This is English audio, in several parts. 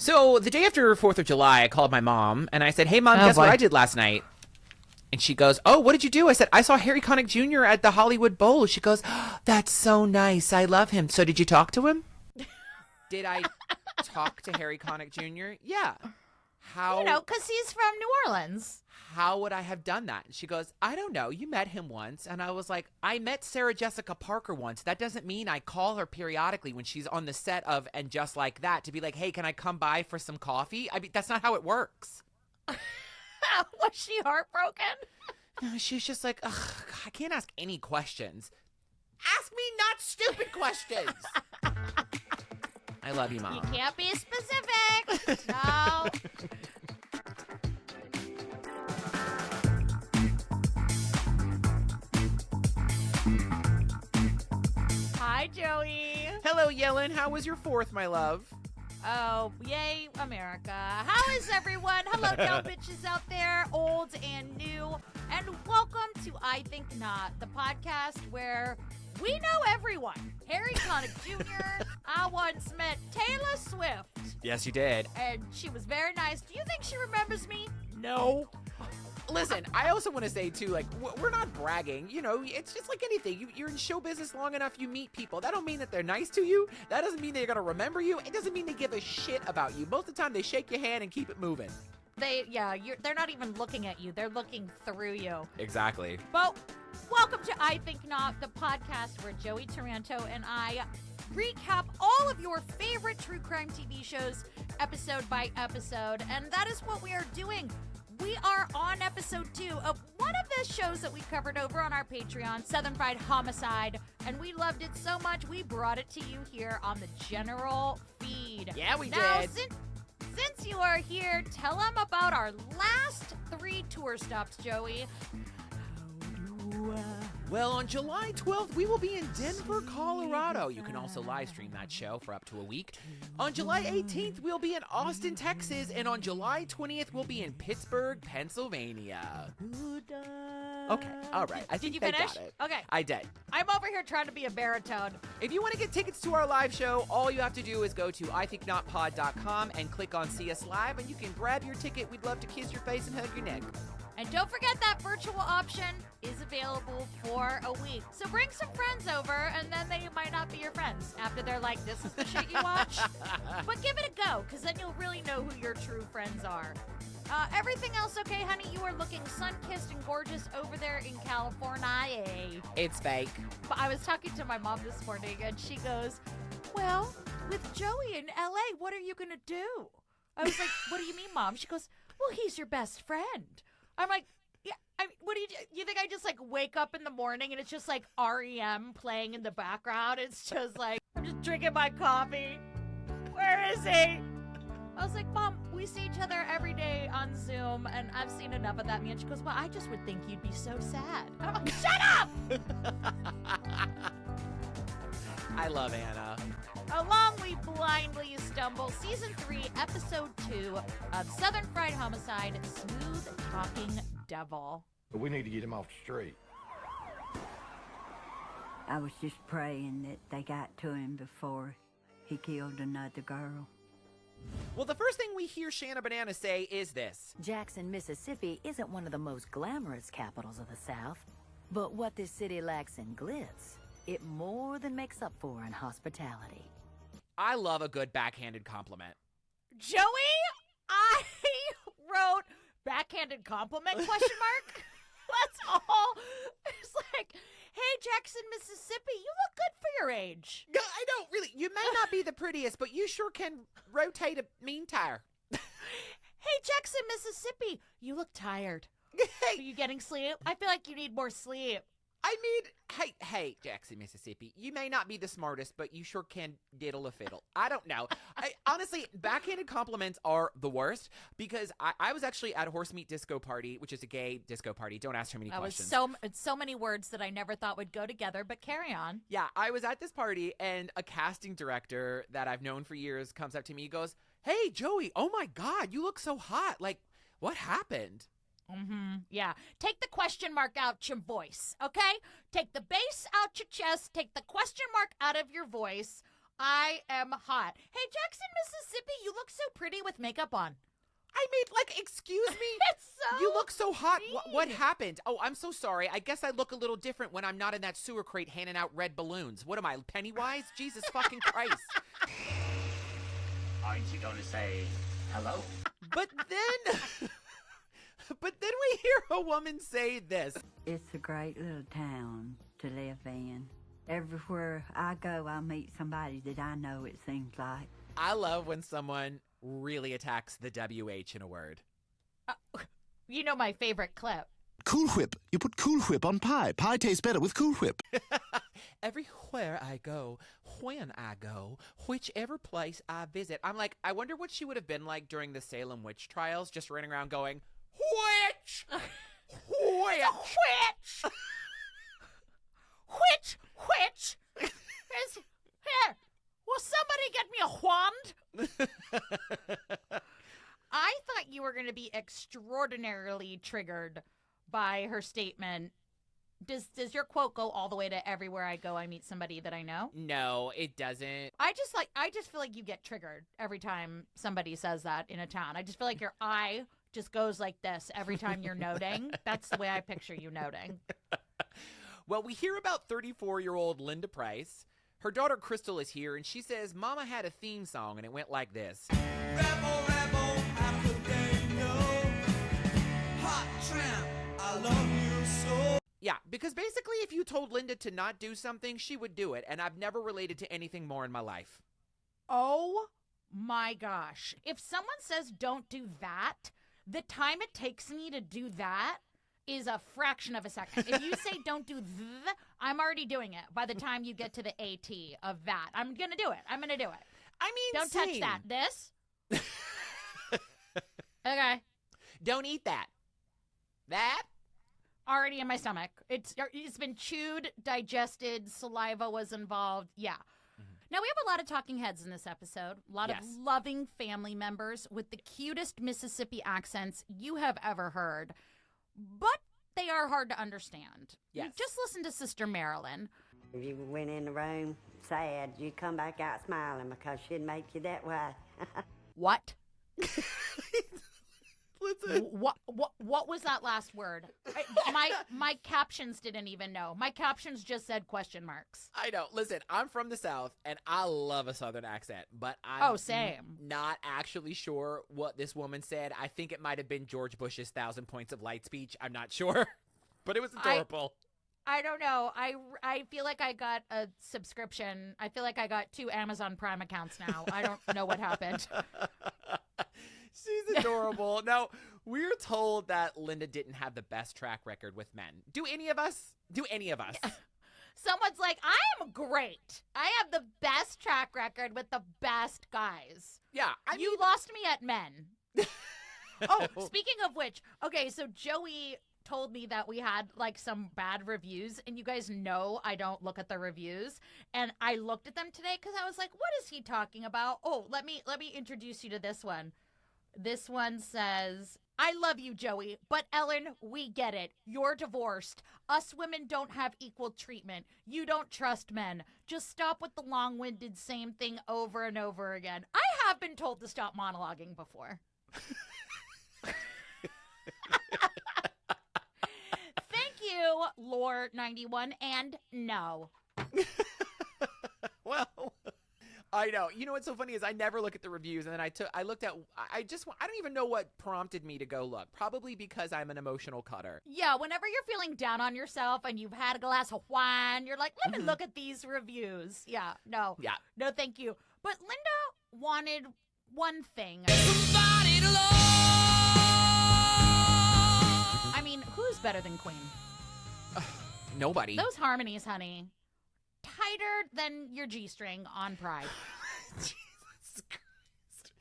So the day after 4th of July, I called my mom and I said, hey, Mom, guess what I did last night? And she goes, oh, what did you do? I said, I saw Harry Connick Jr. at the Hollywood Bowl. She goes, oh, that's so nice. I love him. So did you talk to him? Did I talk to Harry Connick Jr.? Yeah. How? You know, because he's from New Orleans. How would I have done that? And she goes, I don't know. You met him once. And I was like, I met Sarah Jessica Parker once. That doesn't mean I call her periodically when she's on the set of And Just Like That to be like, hey, can I come by for some coffee? I mean, that's not how it works. Was she heartbroken? No, she's just like, ugh, I can't ask any questions. Ask me not stupid questions. I love you, Mom. You can't be specific. No. Hi, Joey. Hello, Yellen. How was your 4th, my love? Oh, yay, America. How is everyone? Hello, down bitches out there, old and new. And welcome to I Think Not, the podcast where we know everyone. Harry Connick Jr. I once met Taylor Swift. Yes, you did. And she was very nice. Do you think she remembers me? No. Listen, I also want to say, too, like, we're not bragging. You know, it's just like anything. You're in show business long enough, you meet people. That don't mean that they're nice to you. That doesn't mean they're going to remember you. It doesn't mean they give a shit about you. Most of the time, they shake your hand and keep it moving. They're not even looking at you. They're looking through you. Exactly. But welcome to I Think Not, the podcast where Joey Taranto and I recap all of your favorite true crime TV shows episode by episode. And that is what we are doing. We are on episode 2 of one of the shows that we covered over on our Patreon, Southern Fried Homicide, and we loved it so much we brought it to you here on the general feed. Yeah, we now, did. Since you are here, tell them about our last 3 tour stops, Joey. Well, on July 12th, we will be in Denver, Colorado. You can also live stream that show for up to a week. On July 18th, we'll be in Austin, Texas. And on July 20th, we'll be in Pittsburgh, Pennsylvania. Okay, all right. I think Did you they finish? got it. Okay. I did. I'm over here trying to be a baritone. If you want to get tickets to our live show, all you have to do is go to ithinknotpod.com and click on See Us Live, and you can grab your ticket. We'd love to kiss your face and hug your neck. And don't forget that virtual option is available for a week. So bring some friends over, and then they might not be your friends after they're like, this is the shit you watch. But give it a go, because then you'll really know who your true friends are. Everything else okay, honey? You are looking sun-kissed and gorgeous over there in California. It's fake. But I was talking to my mom this morning, and she goes, well, with Joey in L.A., what are you going to do? I was like, what do you mean, Mom? She goes, well, he's your best friend. I'm like, yeah, what do you think I just like wake up in the morning and it's just like REM playing in the background? It's just like, I'm just drinking my coffee. Where is he? I was like, Mom, we see each other every day on Zoom and I've seen enough of that. And she goes, well, I just would think you'd be so sad. I'm like, shut up! I love Anna. Along We Blindly Stumble, Season 3, Episode 2 of Southern Fried Homicide, Smooth Talking Devil. We need to get him off the street. I was just praying that they got to him before he killed another girl. Well, the first thing we hear Shanna Banana say is this. Jackson, Mississippi isn't one of the most glamorous capitals of the South, but what this city lacks in glitz, it more than makes up for in hospitality. I love a good backhanded compliment. Joey, I wrote backhanded compliment, question mark? That's all. It's like, hey, Jackson, Mississippi, you look good for your age. I don't really. You may not be the prettiest, but you sure can rotate a mean tire. Hey, Jackson, Mississippi, you look tired. Are you getting sleep? I feel like you need more sleep. I mean, hey, Jackson, Mississippi, you may not be the smartest, but you sure can diddle a fiddle. I don't know. Honestly, backhanded compliments are the worst because I was actually at a Horse Meat Disco Party, which is a gay disco party. Don't ask too many questions. It's so many words that I never thought would go together, but carry on. Yeah, I was at this party, and a casting director that I've known for years comes up to me. He goes, hey, Joey, oh my God, you look so hot. Like, what happened? Yeah. Take the question mark out your voice, okay? Take the bass out your chest. Take the question mark out of your voice. I am hot. Hey, Jackson, Mississippi, you look so pretty with makeup on. I mean, like, excuse me? It's so You look so hot. mean. What happened? Oh, I'm so sorry. I guess I look a little different when I'm not in that sewer crate handing out red balloons. What am I, Pennywise? Jesus fucking Christ. Aren't you gonna say hello? But then we hear a woman say this. It's a great little town to live in. Everywhere I go, I meet somebody that I know, it seems like. I love when someone really attacks the WH in a word. You know my favorite clip. Cool Whip. You put Cool Whip on pie. Pie tastes better with Cool Whip. Everywhere I go, when I go, whichever place I visit. I'm like, I wonder what she would have been like during the Salem witch trials, just running around going, witch! Witch! Witch! Witch! Here, will somebody get me a wand? I thought you were going to be extraordinarily triggered by her statement. Does your quote go all the way to everywhere I go, I meet somebody that I know? No, it doesn't. I just feel like you get triggered every time somebody says that in a town. I just feel like your eye just goes like this every time you're noting. That's the way I picture you noting. Well, we hear about 34-year-old Linda Price. Her daughter Crystal is here, and she says Mama had a theme song, and it went like this. Rebel, rebel, Academia. Hot tramp, I love you so. Yeah, because basically if you told Linda to not do something, she would do it, and I've never related to anything more in my life. Oh my gosh. If someone says don't do that, the time it takes me to do that is a fraction of a second. If you say don't do I'm already doing it by the time you get to the AT of that. I'm going to do it. I'm going to do it. I mean, Don't same. touch that. This? Okay. Don't eat that. That? Already in my stomach. It's been chewed, digested, saliva was involved. Yeah. Now, we have a lot of talking heads in this episode. A lot of loving family members with the cutest Mississippi accents you have ever heard. But they are hard to understand. Yes. Just listen to Sister Marilyn. If you went in the room sad, you'd come back out smiling because she'd make you that way. What? Listen. What was that last word? My captions didn't even know. My captions just said question marks. I know. Listen, I'm from the South, and I love a Southern accent, but I'm same. Not actually sure what this woman said. I think it might have been George Bush's 1,000 Points of Light speech. I'm not sure, but it was adorable. I don't know. I feel like I got a subscription. I feel like I got 2 Amazon Prime accounts now. I don't know what happened. She's adorable. Now, we're told that Linda didn't have the best track record with men. Do any of us? Someone's like, I'm great. I have the best track record with the best guys. Yeah. You lost me at men. Oh, speaking of which, okay, so Joey told me that we had like some bad reviews, and you guys know I don't look at the reviews, and I looked at them today because I was like, what is he talking about? Oh, let me introduce you to this one. This one says, I love you, Joey, but Ellen, we get it. You're divorced. Us women don't have equal treatment. You don't trust men. Just stop with the long-winded same thing over and over again. I have been told to stop monologuing before. Thank you, Lore91, and no. Well, I know. You know what's so funny is I never look at the reviews, and then I looked at, I don't even know what prompted me to go look. Probably because I'm an emotional cutter. Yeah, whenever you're feeling down on yourself and you've had a glass of wine, you're like, let me look at these reviews. Yeah, no. Yeah. No, thank you. But Linda wanted one thing. Somebody to love. I mean, who's better than Queen? Nobody. Those harmonies, honey. Tighter than your G-string on Pride. Jesus Christ.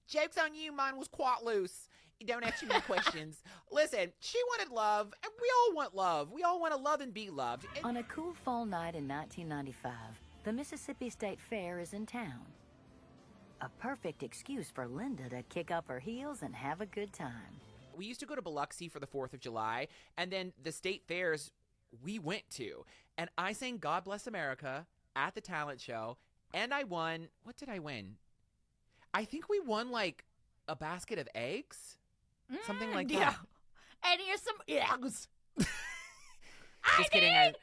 Joke's on you, mine was quite loose. Don't ask me questions. Listen, she wanted love, and we all want love. We all want to love and be loved. And On a cool fall night in 1995, the Mississippi State Fair is in town. A perfect excuse for Linda to kick up her heels and have a good time. we used to go to Biloxi for the 4th of July, and then the state fairs we went to. And I sang God Bless America at the talent show, And I won. What did I win? I think we won like a basket of eggs. Something like that. And here's some eggs. Just kidding. 6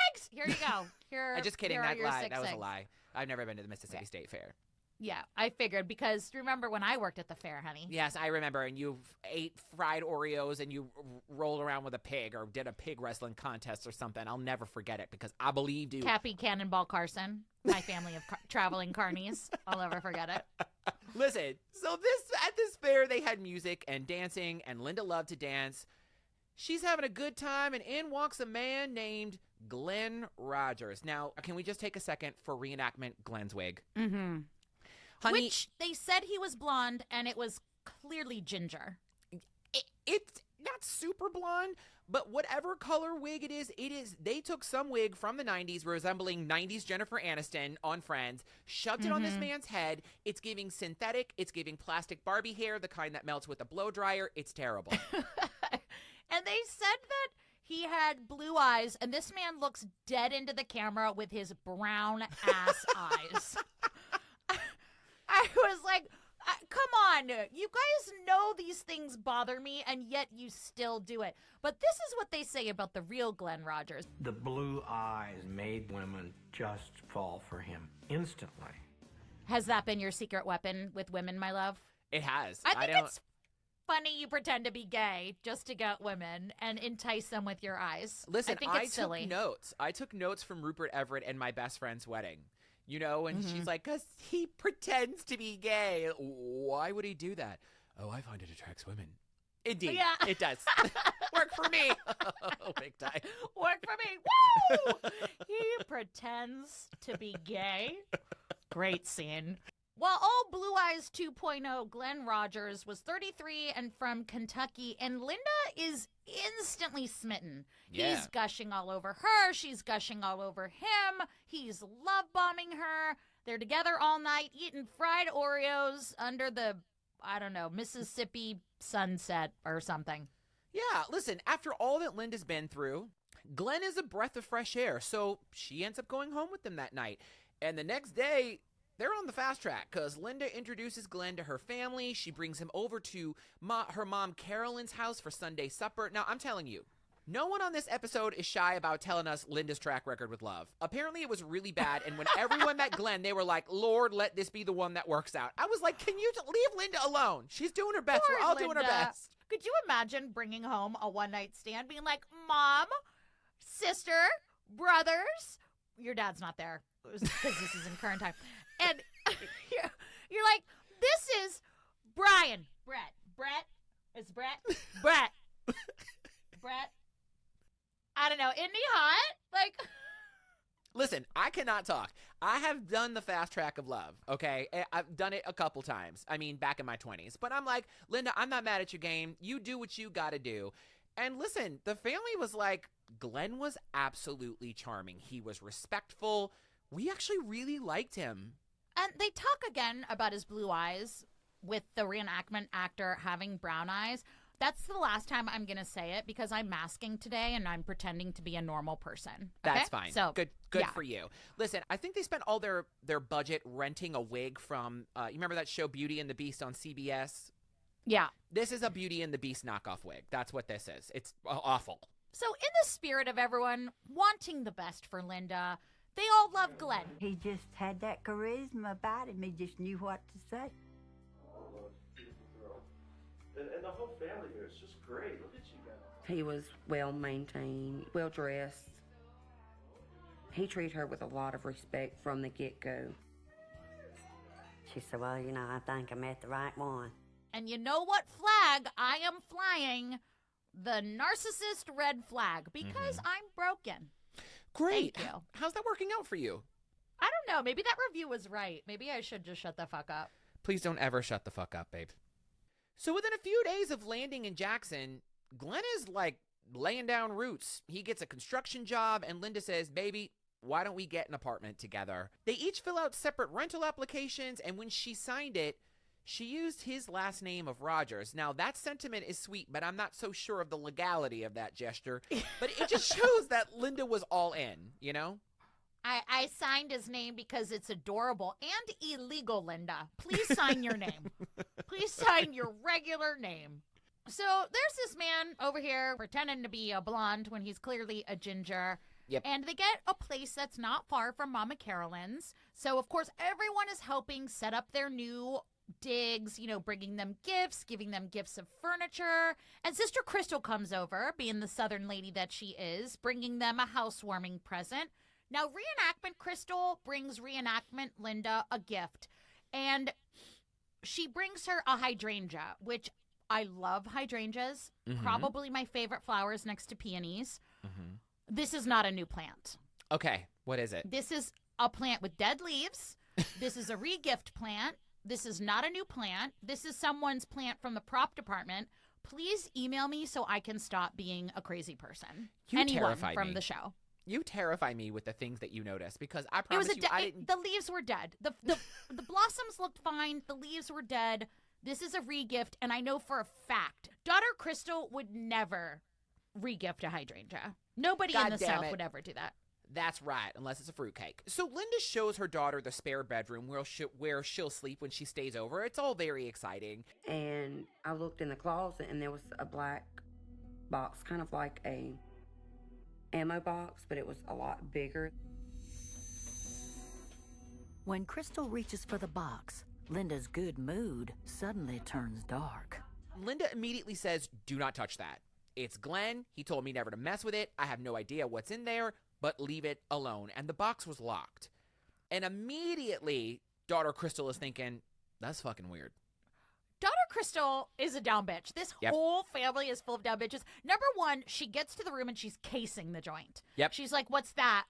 eggs. Here you go. Here. I'm just kidding. Here are your That 6 was eggs. a lie. I've never been to the Mississippi State Fair. Yeah, I figured because remember when I worked at the fair, honey? Yes, I remember. And you ate fried Oreos and you rolled around with a pig or did a pig wrestling contest or something. I'll never forget it because I believed you. Cappy Cannonball Carson, my family of traveling carnies. I'll never forget it. Listen, so at this fair they had music and dancing, and Linda loved to dance. She's having a good time, and in walks a man named Glenn Rogers. Now, can we just take a second for reenactment Glenn's wig? Mm-hmm. Honey, Which they said he was blonde, and it was clearly ginger. it's not super blonde, but whatever color wig it is, they took some wig from the 90s resembling 90s Jennifer Aniston on Friends, shoved it on this man's head. It's giving synthetic, it's giving plastic Barbie hair, the kind that melts with a blow dryer. It's terrible. And they said that he had blue eyes, and this man looks dead into the camera with his brown ass eyes. I was like, come on, you guys know these things bother me, and yet you still do it. But this is what they say about the real Glenn Rogers. The blue eyes made women just fall for him instantly. Has that been your secret weapon with women, my love? It has. I think it's funny you pretend to be gay just to get women and entice them with your eyes. Listen, I think it's silly. took notes. I took notes from Rupert Everett and my best friend's wedding. You know, and she's like, because he pretends to be gay. Why would he do that? Oh, I find it attracts women. Indeed, it does. Work for me. Big time. Work for me. Woo! He pretends to be gay. Great scene. While all Blue Eyes 2.0, Glenn Rogers was 33 and from Kentucky, and Linda is instantly smitten. Yeah. He's gushing all over her. She's gushing all over him. He's love bombing her. They're together all night eating fried Oreos under the, I don't know, Mississippi sunset or something. Yeah, listen, after all that Linda's been through, Glenn is a breath of fresh air, so she ends up going home with them that night. And the next day, they're on the fast track because Linda introduces Glenn to her family. She brings him over to her mom Carolyn's house for Sunday supper. Now, I'm telling you, no one on this episode is shy about telling us Linda's track record with love. Apparently, it was really bad, and when everyone met Glenn, they were like, Lord, let this be the one that works out. I was like, can you leave Linda alone? She's doing her best. Poor We're all doing our Linda. best. Could you imagine bringing home a one-night stand, being like, Mom, sister, brothers, your dad's not there because this is in current time, and you're like, this is Brett. It's Brett. I don't know. Isn't he hot? Like, listen, I cannot talk. I have done the fast track of love, okay? I've done it a couple times. I mean, back in my 20s. But I'm like, Linda, I'm not mad at your game. You do what you got to do. And listen, the family was like, Glenn was absolutely charming. He was respectful. We actually really liked him. and they talk again about his blue eyes with the reenactment actor having brown eyes. That's the last time I'm going to say it because I'm masking today and I'm pretending to be a normal person. Okay? That's fine. So good yeah. for you. Listen, I think they spent all their budget renting a wig from, you remember that show Beauty and the Beast on CBS? Yeah. This is a Beauty and the Beast knockoff wig. That's what this is. It's awful. So in the spirit of everyone wanting the best for Linda, they all love Glenn. He just had that charisma about him. He just knew what to say. And the whole family here is just great. Look at you guys. He was well maintained, well dressed. He treated her with a lot of respect from the get-go. She said, well, you know, I think I met the right one. And you know what flag I am flying? The narcissist red flag, because I'm broken. Great. Thank you. How's that working out for you? I don't know. Maybe that review was right. Maybe I should just shut the fuck up. Please don't ever shut the fuck up, babe. So within a few days of landing in Jackson, Glenn is like laying down roots. He gets a construction job and Linda says, baby, why don't we get an apartment together? They each fill out separate rental applications, and when she signed it, she used his last name of Rogers. Now, that sentiment is sweet, but I'm not so sure of the legality of that gesture. But it just shows that Linda was all in, you know? I signed his name because it's adorable and illegal, Linda. Please sign your name. Please sign your regular name. So there's this man over here pretending to be a blonde when he's clearly a ginger. Yep. And they get a place that's not far from Mama Carolyn's. So, of course, everyone is helping set up their new digs, you know, bringing them gifts, giving them gifts of furniture. And Sister Crystal comes over, being the Southern lady that she is, bringing them a housewarming present. Now, Reenactment Crystal brings Reenactment Linda a gift. And she brings her a hydrangea, which I love hydrangeas. Probably my favorite flowers next to peonies. This is not a new plant. Okay, what is it? This is a plant with dead leaves. This is a regift plant. This is not a new plant. This is someone's plant from the prop department. Please email me so I can stop being a crazy person. Anyone terrify from me. the show. You terrify me with the things that you notice because I promise you I didn't. The leaves were dead. The blossoms looked fine. The leaves were dead. This is a regift, and I know for a fact, daughter Crystal would never regift a hydrangea. Nobody in the South would ever do that. That's right, unless it's a fruitcake. So Linda shows her daughter the spare bedroom where she'll sleep when she stays over. It's all very exciting. And I looked in the closet, and there was a black box, kind of like a ammo box, but it was a lot bigger. When Crystal reaches for the box, Linda's good mood suddenly turns dark. Linda immediately says, "Do not touch that. It's Glenn. He told me never to mess with it. I have no idea what's in there, but leave it alone." And the box was locked. And immediately, daughter Crystal is thinking, that's fucking weird. Daughter Crystal is a down bitch. This whole family is full of down bitches. Number one, she gets to the room and she's casing the joint. Yep. She's like, what's that?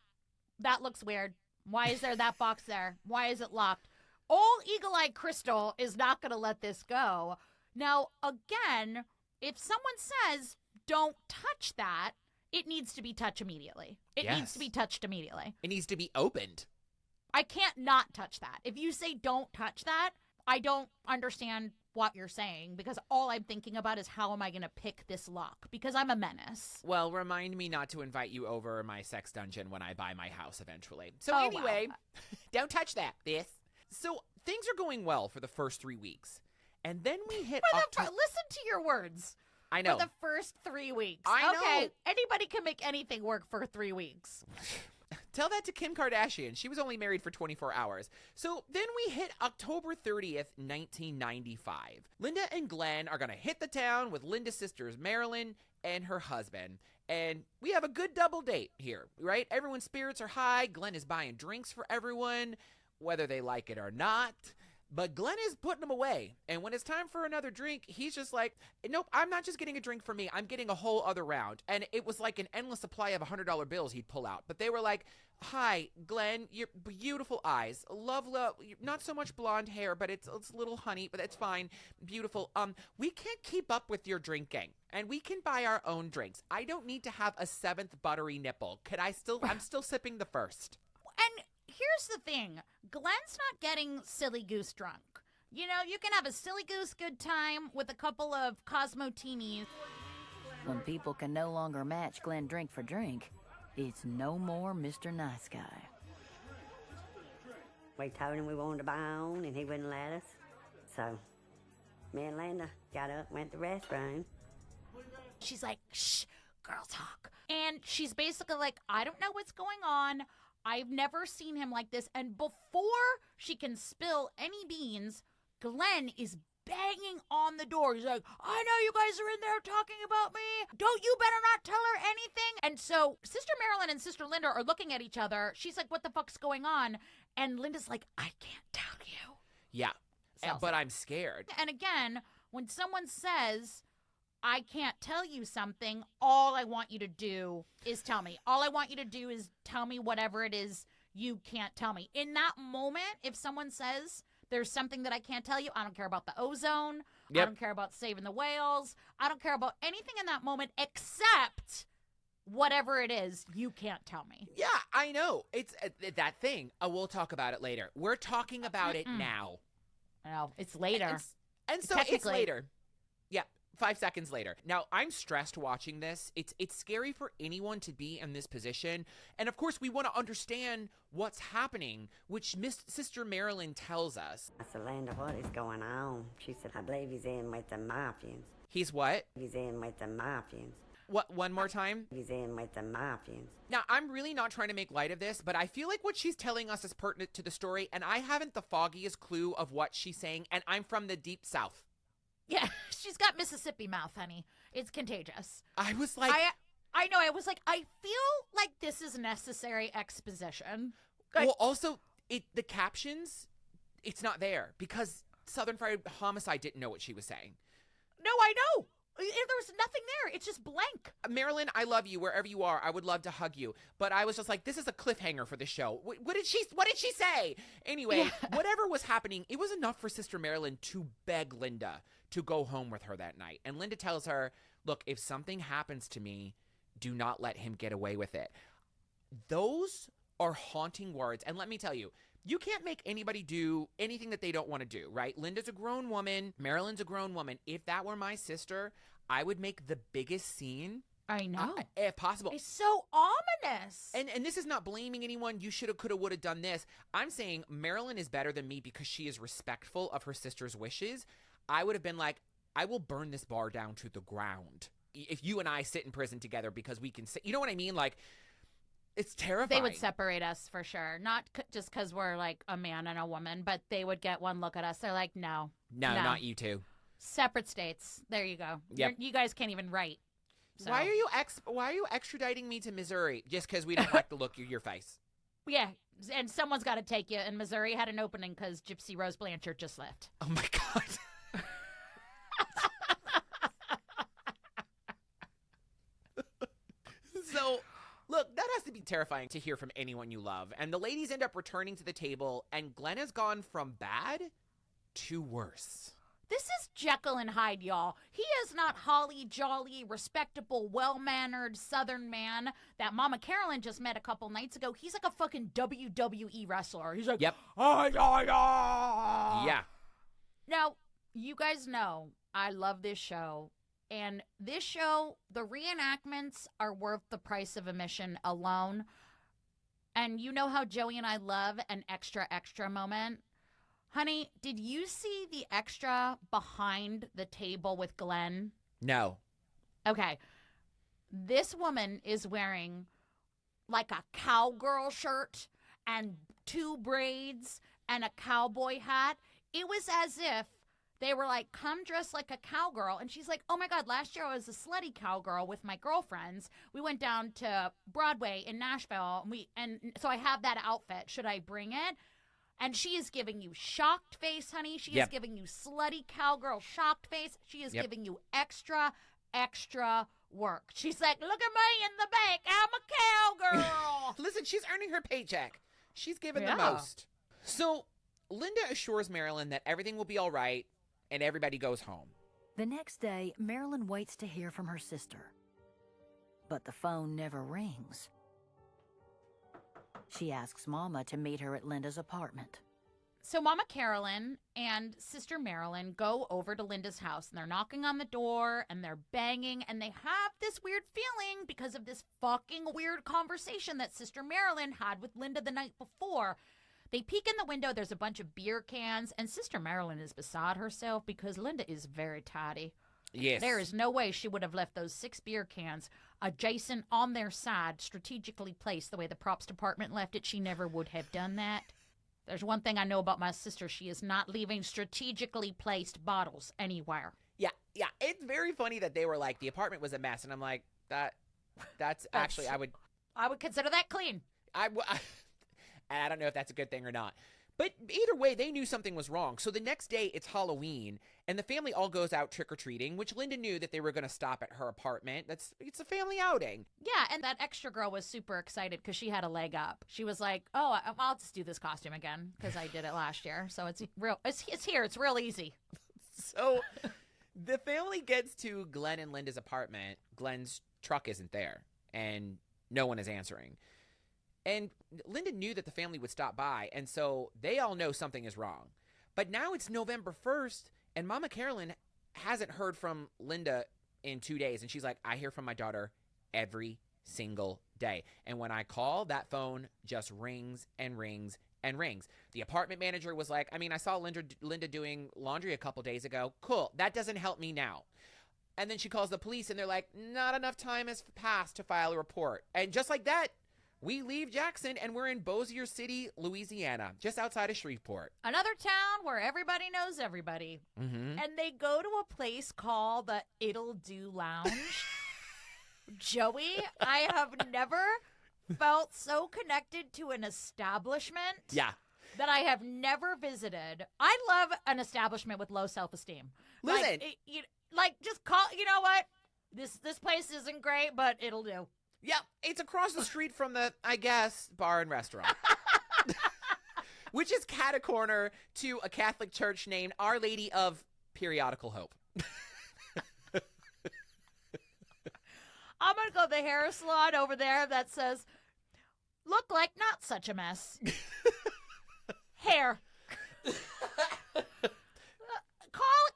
That looks weird. Why is there that box there? Why is it locked? Old eagle-eyed Crystal is not going to let this go. Now, again, if someone says, don't touch that, it needs to be touched immediately. It needs to be touched immediately. It needs to be opened. I can't not touch that. If you say don't touch that, I don't understand what you're saying because all I'm thinking about is how am I going to pick this lock because I'm a menace. Well, remind me not to invite you over my sex dungeon when I buy my house eventually. So Oh, anyway, wow. Don't touch that, this. So things are going well for the first 3 weeks. And then we hit Listen to your words. I know. For the first 3 weeks. I Okay, know. anybody can make anything work for 3 weeks. Tell that to Kim Kardashian. She was only married for 24 hours. So then we hit October 30th, 1995. Linda and Glenn are going to hit the town with Linda's sisters, Marilyn and her husband. And we have a good double date here, right? Everyone's spirits are high. Glenn is buying drinks for everyone, whether they like it or not. But Glenn is putting them away. And when it's time for another drink, he's just like, nope, I'm not just getting a drink for me. I'm getting a whole other round. And it was like an endless supply of $100 bills he'd pull out. But they were like, hi, Glenn, your beautiful eyes. Love, not so much blonde hair, but it's a little honey, but that's fine. Beautiful. We can't keep up with your drinking. And we can buy our own drinks. I don't need to have a 7th buttery nipple. I'm still sipping the first. And here's the thing. Glenn's not getting silly goose drunk. You know, you can have a silly goose good time with a couple of Cosmotinis. When people can no longer match Glenn drink for drink, it's no more Mr. Nice Guy. We told him we wanted to buy our own, and he wouldn't let us. So me and Linda got up, went to the restroom. She's like, shh, girl talk. And she's basically like, I don't know what's going on. I've never seen him like this. And before she can spill any beans, Glenn is banging on the door. He's like, I know you guys are in there talking about me. Don't you better not tell her anything. And so Sister Marilyn and Sister Linda are looking at each other. She's like, what the fuck's going on? And Linda's like, I can't tell you. Yeah, but I'm scared. And again, when someone says, I can't tell you something, all I want you to do is tell me. All I want you to do is tell me whatever it is you can't tell me. In that moment, if someone says there's something that I can't tell you, I don't care about the ozone. Yep. I don't care about saving the whales. I don't care about anything in that moment except whatever it is you can't tell me. Yeah, I know. It's that thing. We'll talk about it later. We're talking about it now. No, it's later. And so it's later. Yeah. 5 seconds later. Now, I'm stressed watching this. It's scary for anyone to be in this position. And of course, we want to understand what's happening, which Sister Marilyn tells us. I said, Linda, what is going on? She said, I believe he's in with the Mafians. He's what? He's in with the Mafians. What, one more time? He's in with the Mafians. Now, I'm really not trying to make light of this, but I feel like what she's telling us is pertinent to the story, and I haven't the foggiest clue of what she's saying, and I'm from the deep south. Yeah, she's got Mississippi mouth, honey. It's contagious. I was like... I know, I was like, I feel like this is necessary exposition. Well, also, the captions, it's not there, because Southern Fried Homicide didn't know what she was saying. No, I know. There was nothing there. It's just blank. Marilyn, I love you wherever you are. I would love to hug you. But I was just like, this is a cliffhanger for the show. What did she say? Anyway, whatever was happening, it was enough for Sister Marilyn to beg Linda to go home with her that night. And Linda tells her, look, if something happens to me, do not let him get away with it. Those are haunting words. And let me tell you, you can't make anybody do anything that they don't want to do, right? Linda's a grown woman. Marilyn's a grown woman. If that were my sister, I would make the biggest scene. I know. If possible. It's so ominous. And this is not blaming anyone. You shoulda, coulda, woulda done this. I'm saying Marilyn is better than me because she is respectful of her sister's wishes. I would have been like, I will burn this bar down to the ground if you and I sit in prison together because we can sit. You know what I mean? Like, it's terrifying. They would separate us for sure. Not just because we're like a man and a woman, but they would get one look at us. They're like, no, not you two. Separate states. There you go. Yep. You guys can't even write. So. Why are you extraditing me to Missouri just because we don't like the look of your face? Yeah, and someone's got to take you. And Missouri had an opening because Gypsy Rose Blanchard just left. Oh my God. So, look, that has to be terrifying to hear from anyone you love. And the ladies end up returning to the table, and Glenn has gone from bad to worse. This is Jekyll and Hyde, y'all. He is not holly jolly, respectable, well-mannered Southern man that Mama Carolyn just met a couple nights ago. He's like a fucking WWE wrestler. He's like, yep. Yeah. Now, you guys know I love this show. And this show, the reenactments are worth the price of admission alone. And you know how Joey and I love an extra moment? Honey, did you see the extra behind the table with Glenn? No. Okay. This woman is wearing like a cowgirl shirt and 2 braids and a cowboy hat. It was as if they were like, come dress like a cowgirl. And she's like, oh my God, last year I was a slutty cowgirl with my girlfriends. We went down to Broadway in Nashville. And so I have that outfit. Should I bring it? And she is giving you shocked face, honey. She is giving you slutty cowgirl shocked face. She is giving you extra work. She's like, look at me in the bank. I'm a cowgirl. Listen, she's earning her paycheck. She's given the most. So Linda assures Marilyn that everything will be all right. And everybody goes home. The next day, Marilyn waits to hear from her sister. But the phone never rings. She asks Mama to meet her at Linda's apartment. So Mama Carolyn and Sister Marilyn go over to Linda's house, and they're knocking on the door, and they're banging, and they have this weird feeling because of this fucking weird conversation that Sister Marilyn had with Linda the night before. They peek in the window, there's a bunch of beer cans, and Sister Marilyn is beside herself because Linda is very tidy. Yes. There is no way she would have left those 6 beer cans adjacent on their side, strategically placed the way the props department left it. She never would have done that. There's one thing I know about my sister. She is not leaving strategically placed bottles anywhere. Yeah. It's very funny that they were like, the apartment was a mess. And I'm like, that's actually, I would consider that clean. I don't know if that's a good thing or not. But either way, they knew something was wrong. So the next day, it's Halloween, and the family all goes out trick-or-treating, which Linda knew that they were going to stop at her apartment. It's a family outing. Yeah, and that extra girl was super excited because she had a leg up. She was like, oh, I'll just do this costume again because I did it last year. So it's here. It's real easy. So the family gets to Glenn and Linda's apartment. Glenn's truck isn't there, and no one is answering. And Linda knew that the family would stop by, and so they all know something is wrong. But now it's November 1st, and Mama Carolyn hasn't heard from Linda in 2 days. And she's like, I hear from my daughter every single day. And when I call, that phone just rings and rings and rings. The apartment manager was like, I mean, I saw Linda doing laundry a couple days ago. Cool. That doesn't help me now. And then she calls the police and they're like, not enough time has passed to file a report. And just like that, we leave Jackson and we're in Bossier City, Louisiana, just outside of Shreveport. Another town where everybody knows everybody. Mm-hmm. And they go to a place called the It'll Do Lounge. Joey, I have never felt so connected to an establishment. Yeah. That I have never visited. I love an establishment with low self-esteem. Listen. Just call, you know what? This place isn't great, but it'll do. Yeah, it's across the street from the, I guess, bar and restaurant. Which is cat-a-corner to a Catholic church named Our Lady of Periodical Hope. I'm going to go to the hair salon over there that says, look like not such a mess. Hair.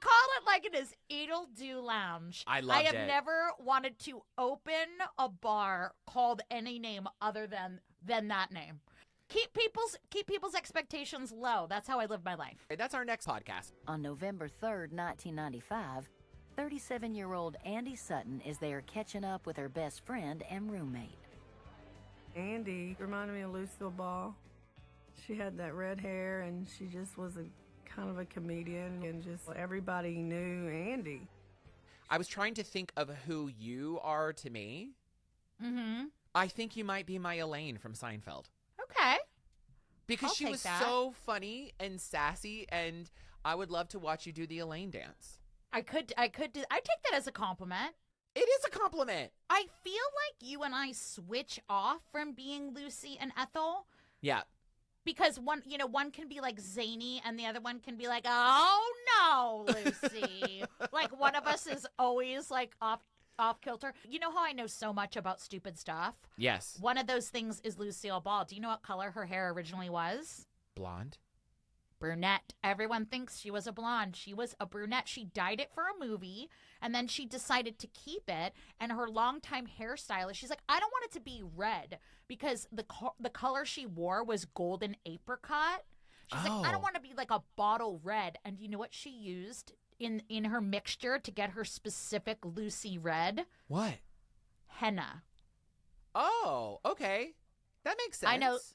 Call it like it is. It'll Do Lounge. I loved it. I have never wanted to open a bar called any name other than that name. Keep people's expectations low. That's how I live my life. That's our next podcast. On November 3rd, 1995, 37-year-old Andy Sutton is there catching up with her best friend and roommate. Andy reminded me of Lucille Ball. She had that red hair, and she just was kind of a comedian, and just everybody knew Andy. I was trying to think of who you are to me. Mm-hmm. I think you might be my Elaine from Seinfeld. Okay. Because I'll she take was that. so funny and sassy, and I would love to watch you do the Elaine dance. I take that as a compliment. It is a compliment. I feel like you and I switch off from being Lucy and Ethel. Yeah. Because one can be like zany and the other one can be like, oh no, Lucy. Like one of us is always like off kilter. You know how I know so much about stupid stuff? Yes. One of those things is Lucille Ball. Do you know what color her hair originally was? Blonde. Brunette. Everyone thinks she was a blonde. She was a brunette. She dyed it for a movie, and then she decided to keep it. And her longtime hairstylist, she's like, I don't want it to be red because the color she wore was golden apricot. She's like, I don't want to be like a bottle red. And you know what she used in her mixture to get her specific Lucy red? What? Henna. Oh, okay. That makes sense.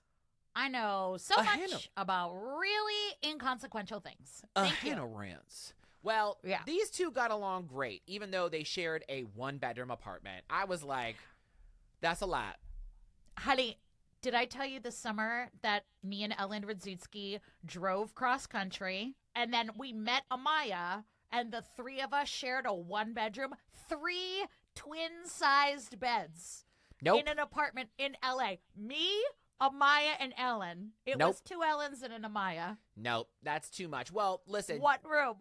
I know so much about really inconsequential things. Thank you. Henna rinse. Well, yeah. These two got along great, even though they shared a one-bedroom apartment. I was like, that's a lot. Honey, did I tell you this summer that me and Ellen Radzutsky drove cross-country, and then we met Amaya, and the three of us shared a one-bedroom, 3 twin-sized beds in an apartment in L.A. Me, Amaya, and Ellen. It was 2 Ellens and an Amaya. Nope, that's too much. Well, listen. What room?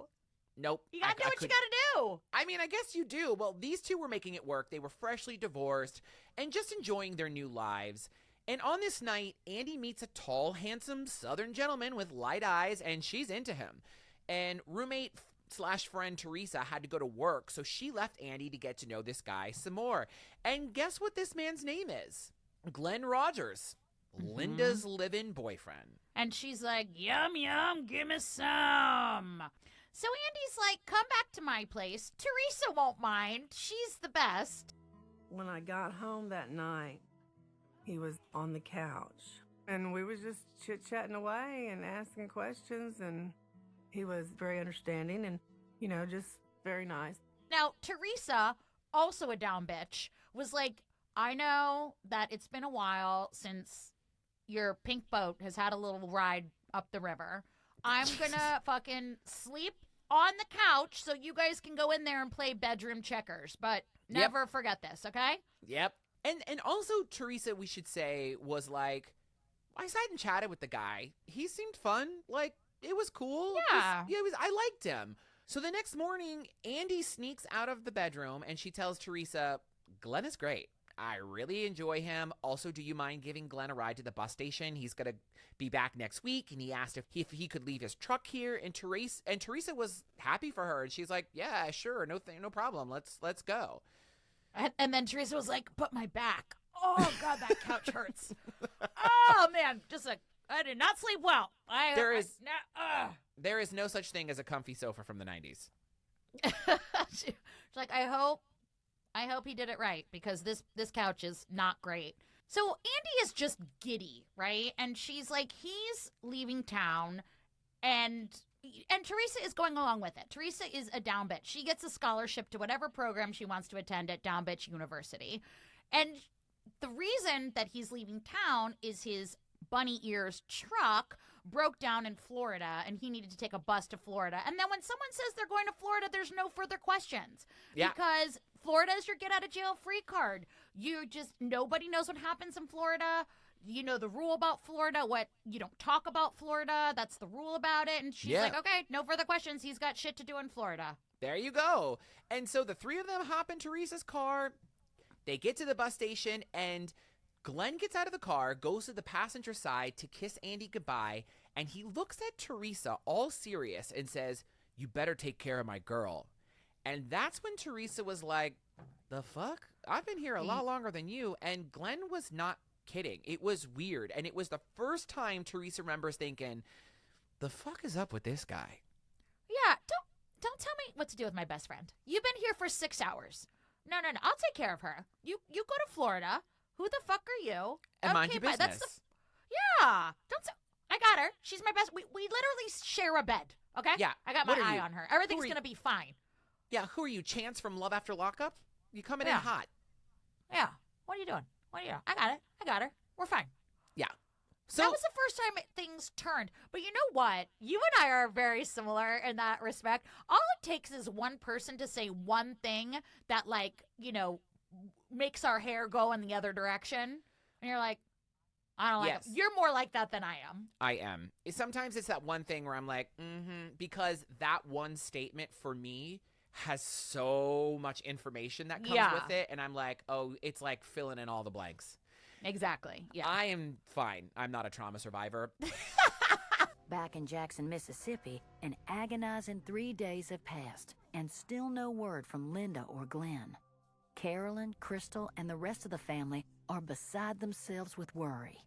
Nope. You gotta do what you gotta do. I mean, I guess you do. Well, these two were making it work. They were freshly divorced and just enjoying their new lives. And on this night, Andy meets a tall, handsome Southern gentleman with light eyes, and she's into him. And roommate/friend Teresa had to go to work, so she left Andy to get to know this guy some more. And guess what this man's name is? Glenn Rogers. Linda's live-in boyfriend. And she's like, yum, yum, give me some. So Andy's like, come back to my place. Teresa won't mind. She's the best. When I got home that night, he was on the couch. And we was just chit-chatting away and asking questions. And he was very understanding and, just very nice. Now, Teresa, also a down bitch, was like, I know that it's been a while since your pink boat has had a little ride up the river. I'm gonna fucking sleep on the couch so you guys can go in there and play bedroom checkers. But never forget this, okay? Yep. And also, Teresa, we should say, was like, I sat and chatted with the guy. He seemed fun. Like, it was cool. Yeah. I liked him. So the next morning, Andy sneaks out of the bedroom and she tells Teresa, Glenn is great. I really enjoy him. Also, do you mind giving Glenn a ride to the bus station? He's going to be back next week. And he asked if he could leave his truck here. And Teresa was happy for her. And she's like, yeah, sure. No problem. Let's go. And then Teresa was like, but my back. Oh, God, that couch hurts. Oh, man. I did not sleep well. There is no such thing as a comfy sofa from the 90s. She's like, I hope he did it right, because this couch is not great. So Andy is just giddy, right? And she's like, he's leaving town, and Teresa is going along with it. Teresa is a down bitch. She gets a scholarship to whatever program she wants to attend at Down Bitch University. And the reason that he's leaving town is his bunny ears truck broke down in Florida, and he needed to take a bus to Florida. And then when someone says they're going to Florida, there's no further questions. Yeah. Because Florida is your get out of jail free card. Nobody knows what happens in Florida. You know the rule about Florida, you don't talk about Florida. That's the rule about it. And she's like, okay, no further questions. He's got shit to do in Florida. There you go. And so the three of them hop in Teresa's car. They get to the bus station, and Glenn gets out of the car, goes to the passenger side to kiss Andy goodbye, and he looks at Teresa all serious and says, you better take care of my girl. And that's when Teresa was like, the fuck? I've been here a lot longer than you. And Glenn was not kidding. It was weird. And it was the first time Teresa remembers thinking, the fuck is up with this guy? Yeah, don't tell me what to do with my best friend. You've been here for 6 hours. No. I'll take care of her. You go to Florida. Who the fuck are you? And mind your business. Yeah. I got her. She's my best. We literally share a bed. Okay? Yeah. I got my eye on her. Everything's going to be fine. Yeah. Who are you, Chance from Love After Lockup? You coming in hot. Yeah. What are you doing? I got it. I got her. We're fine. Yeah. So that was the first time things turned. But you know what? You and I are very similar in that respect. All it takes is one person to say one thing that, makes our hair go in the other direction. And you're like, I don't like it. You're more like that than I am. I am. Sometimes it's that one thing where I'm like, because that one statement for me has so much information that comes with it. And I'm like, oh, it's like filling in all the blanks. Exactly. Yeah. I am fine. I'm not a trauma survivor. Back in Jackson, Mississippi, an agonizing 3 days have passed, and still no word from Linda or Glenn. Carolyn, Crystal, and the rest of the family are beside themselves with worry.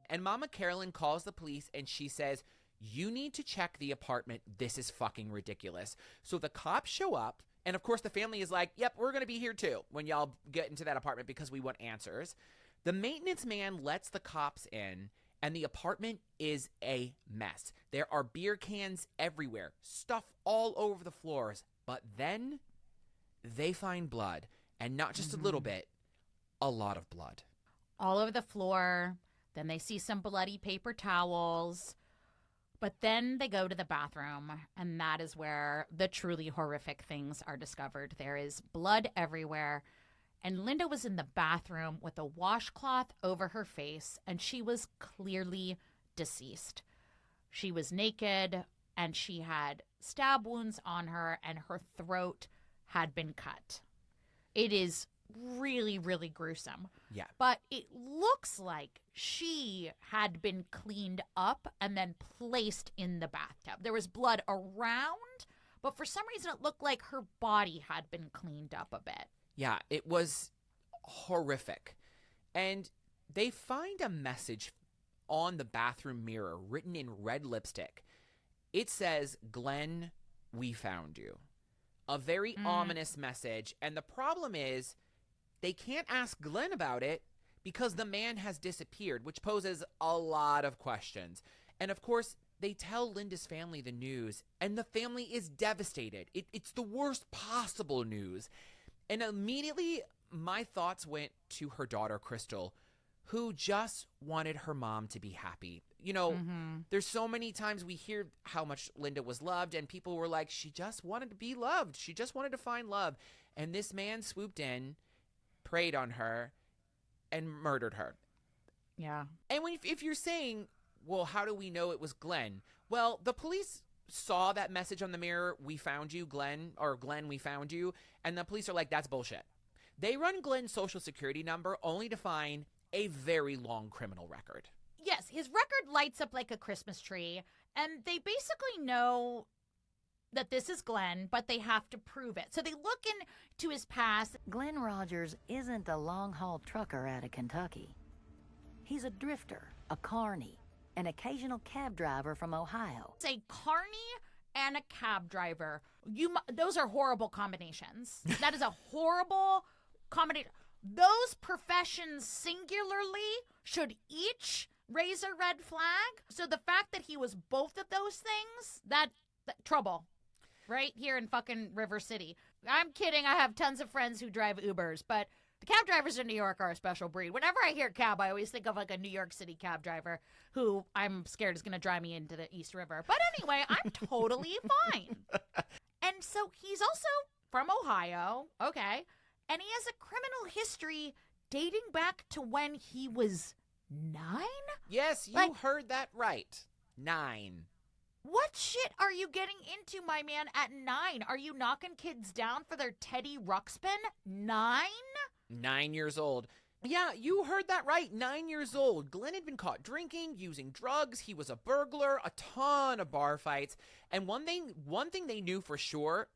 And Mama Carolyn calls the police, and she says, you need to check the apartment. This is fucking ridiculous. So the cops show up, and of course the family is like, yep, we're going to be here too when y'all get into that apartment because we want answers. The maintenance man lets the cops in, and the apartment is a mess. There are beer cans everywhere, stuff all over the floors. But then they find blood, and not just a little bit, a lot of blood. All over the floor. Then they see some bloody paper towels. But then they go to the bathroom, and that is where the truly horrific things are discovered. There is blood everywhere. And Linda was in the bathroom with a washcloth over her face, and she was clearly deceased. She was naked, and she had stab wounds on her, and her throat had been cut. It is really, really gruesome. Yeah. But it looks like she had been cleaned up and then placed in the bathtub. There was blood around, but for some reason it looked like her body had been cleaned up a bit. Yeah, it was horrific. And they find a message on the bathroom mirror written in red lipstick. It says, Glenn, we found you. A very ominous message. And the problem is they can't ask Glenn about it because the man has disappeared, which poses a lot of questions. And of course, they tell Linda's family the news, and the family is devastated. It's the worst possible news. And immediately, my thoughts went to her daughter, Crystal, who just wanted her mom to be happy. You know, there's so many times we hear how much Linda was loved, and people were like, she just wanted to be loved. She just wanted to find love. And this man swooped in, preyed on her, and murdered her. Yeah. And if you're saying, well, how do we know it was Glenn? Well, the police saw that message on the mirror, we found you, Glenn, or Glenn, we found you, and the police are like, that's bullshit. They run Glenn's social security number only to find a very long criminal record. Yes, his record lights up like a Christmas tree, and they basically know that this is Glenn, but they have to prove it. So they look into his past. Glenn Rogers isn't a long-haul trucker out of Kentucky. He's a drifter, a carny, an occasional cab driver from Ohio. It's a carny and a cab driver. Those are horrible combinations. That is a horrible combination. Those professions singularly should each raise a red flag. So the fact that he was both of those things, that trouble. Right here in fucking River City. I'm kidding. I have tons of friends who drive Ubers, but the cab drivers in New York are a special breed. Whenever I hear cab, I always think of like a New York City cab driver who I'm scared is going to drive me into the East River. But anyway, I'm totally fine. And so he's also from Ohio. Okay. And he has a criminal history dating back to when he was 9? Yes, you heard that right. 9. What shit are you getting into, my man, at 9? Are you knocking kids down for their Teddy Ruxpin? 9? 9 years old. Yeah, you heard that right. 9 years old. Glenn had been caught drinking, using drugs. He was a burglar, a ton of bar fights. And one thing they knew for sure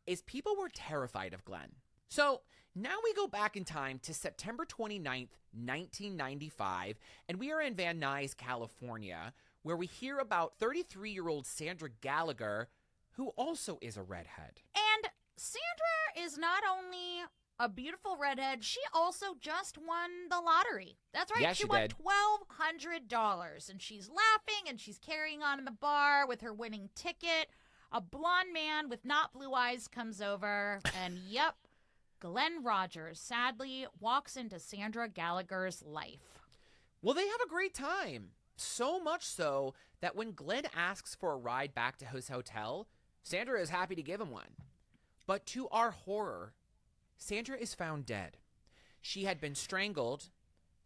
is people were terrified of Glenn. So now we go back in time to September 29th, 1995, and we are in Van Nuys, California, where we hear about 33-year-old Sandra Gallagher, who also is a redhead. And Sandra is not only a beautiful redhead, she also just won the lottery. That's right, Yes, she she won did. $1,200, and she's laughing, and she's carrying on in the bar with her winning ticket. A blonde man with not blue eyes comes over, and yep, Glenn Rogers sadly walks into Sandra Gallagher's life. Well, they have a great time. So much so that when Glenn asks for a ride back to his hotel, Sandra is happy to give him one. But to our horror, Sandra is found dead. She had been strangled,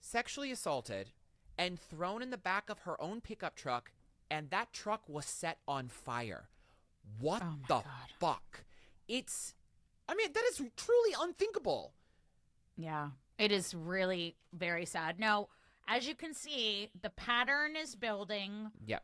sexually assaulted, and thrown in the back of her own pickup truck, and that truck was set on fire. What the fuck? That is truly unthinkable. Yeah, it is really very sad. Now, as you can see, the pattern is building. Yep.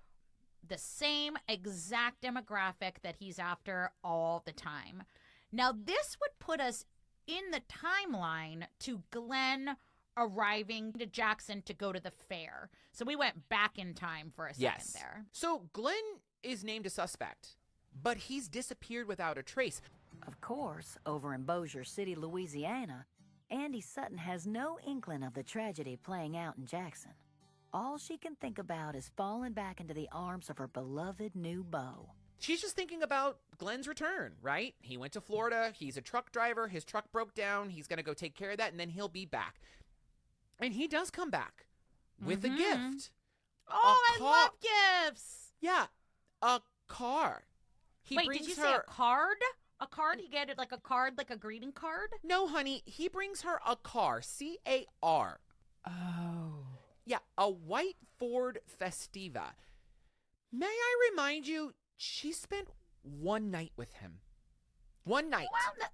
The same exact demographic that he's after all the time. Now, this would put us in the timeline to Glenn arriving to Jackson to go to the fair. So we went back in time for a second there. So Glenn is named a suspect, but he's disappeared without a trace. Of course, over in Bossier City, Louisiana, Andy Sutton has no inkling of the tragedy playing out in Jackson. All she can think about is falling back into the arms of her beloved new beau. She's just thinking about Glenn's return, right? He went to Florida. He's a truck driver. His truck broke down. He's going to go take care of that, and then he'll be back. And he does come back with a gift. Oh, I love gifts. Yeah, a car. Wait, did you say a card? A card? He get it like a card, like a greeting card? No, honey. He brings her a car. C-A-R. Oh. Yeah, a white Ford Festiva. May I remind you, she spent one night with him. One night. Well,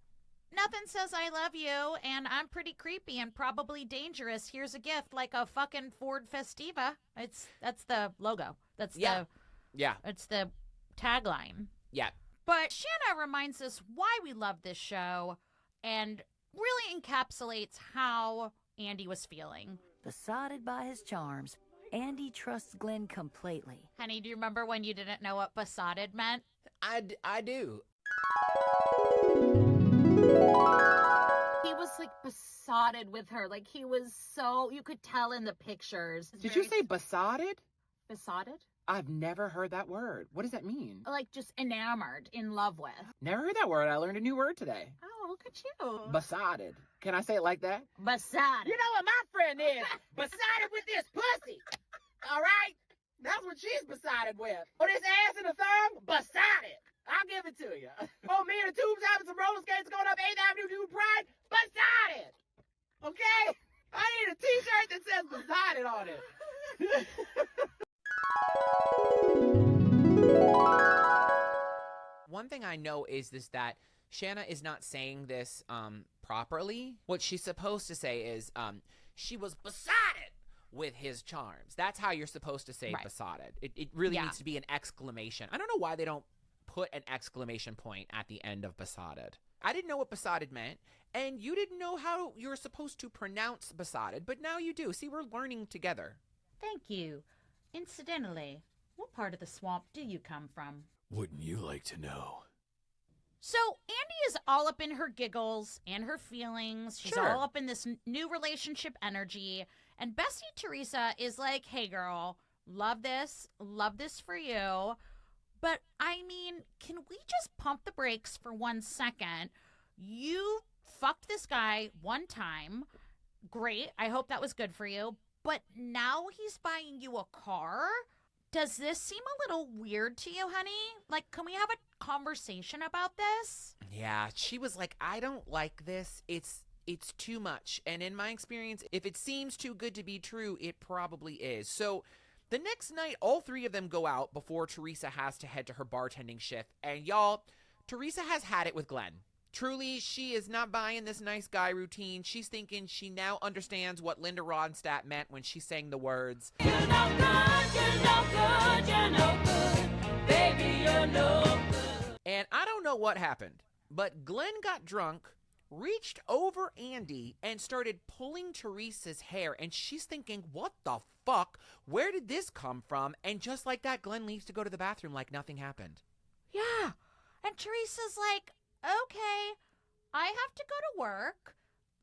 nothing says I love you, and I'm pretty creepy and probably dangerous. Here's a gift, like a fucking Ford Festiva. That's the logo. That's it's the tagline. Yeah. But Shanna reminds us why we love this show and really encapsulates how Andy was feeling. Besotted by his charms, Andy trusts Glenn completely. Honey, do you remember when you didn't know what besotted meant? I do. He was like besotted with her. Like he was so, you could tell in the pictures. Did you say besotted? Besotted? I've never heard that word. What does that mean? Like just enamored, in love with. Never heard that word. I learned a new word today. Oh, look at you. Besotted. Can I say it like that? Besotted. You know what my friend is? Besotted with this pussy. All right? That's what she's besotted with. Oh, this ass and a thumb? Besotted. I'll give it to you. Oh, me and the tubes having some roller skates going up 8th Avenue to Pride? Besotted. Okay? I need a t-shirt that says besotted on it. One thing I know is that Shanna is not saying this properly. What she's supposed to say is she was besotted with his charms. That's how you're supposed to say besotted. It really needs to be an exclamation. I don't know why they don't put an exclamation point at the end of besotted. I didn't know what besotted meant, and you didn't know how you're supposed to pronounce besotted, but now you do. See, we're learning together. Thank you. Incidentally, what part of the swamp do you come from? Wouldn't you like to know? So Andy is all up in her giggles and her feelings. She's all up in this new relationship energy. And Bestie Teresa is like, hey, girl, love this for you. But, I mean, can we just pump the brakes for 1 second? You fucked this guy one time. Great. I hope that was good for you. But now he's buying you a car? Does this seem a little weird to you, honey? Like, can we have a conversation about this? Yeah, she was like, I don't like this. It's too much. And in my experience, if it seems too good to be true, it probably is. So the next night, all three of them go out before Teresa has to head to her bartending shift. And y'all, Teresa has had it with Glenn. Truly, she is not buying this nice guy routine. She's thinking she now understands what Linda Ronstadt meant when she sang the words, "You're no good, you're no good, you're no good, baby, you're no good." And I don't know what happened, but Glenn got drunk, reached over Andy, and started pulling Teresa's hair. And she's thinking, what the fuck? Where did this come from? And just like that, Glenn leaves to go to the bathroom like nothing happened. Yeah. And Teresa's like, okay, I have to go to work.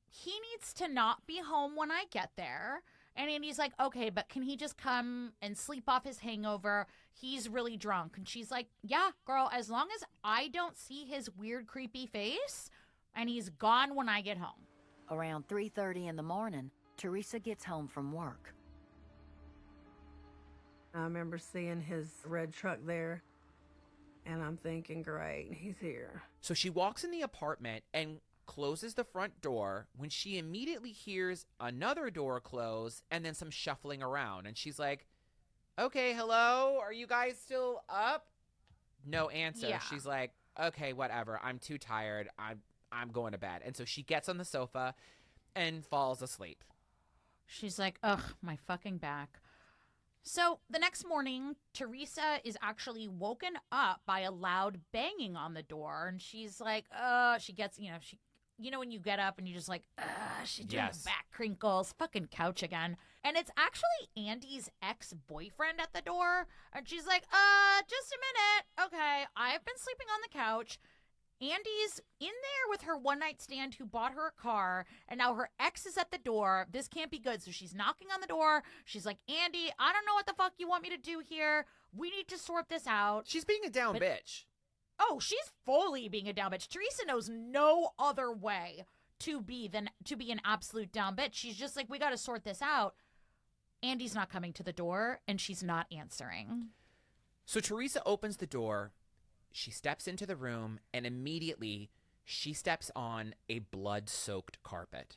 He needs to not be home when I get there. And Andy's like, okay, but can he just come and sleep off his hangover? He's really drunk. And she's like, yeah, girl, as long as I don't see his weird, creepy face, and he's gone when I get home. Around 3:30 in the morning, Teresa gets home from work. I remember seeing his red truck there, and I'm thinking, great, he's here. So she walks in the apartment and closes the front door when she immediately hears another door close and then some shuffling around. And she's like, okay, hello? Are you guys still up? No answer. Yeah. She's like, okay, whatever. I'm too tired. I'm going to bed. And so she gets on the sofa and falls asleep. She's like, ugh, my fucking back. So the next morning, Teresa is actually woken up by a loud banging on the door. And she's like, she gets, when you get up and you're just like, she's doing the back crinkles, fucking couch again. And it's actually Andy's ex-boyfriend at the door. And she's like, just a minute. Okay, I've been sleeping on the couch. Andy's in there with her one-night stand who bought her a car, and now her ex is at the door. This can't be good. So she's knocking on the door. She's like, Andy, I don't know what the fuck you want me to do here. We need to sort this out. She's being a down bitch. Oh, she's fully being a down bitch. Teresa knows no other way to be an absolute down bitch. She's just like, we got to sort this out. Andy's not coming to the door, and she's not answering. So Teresa opens the door. She steps into the room, and immediately she steps on a blood-soaked carpet.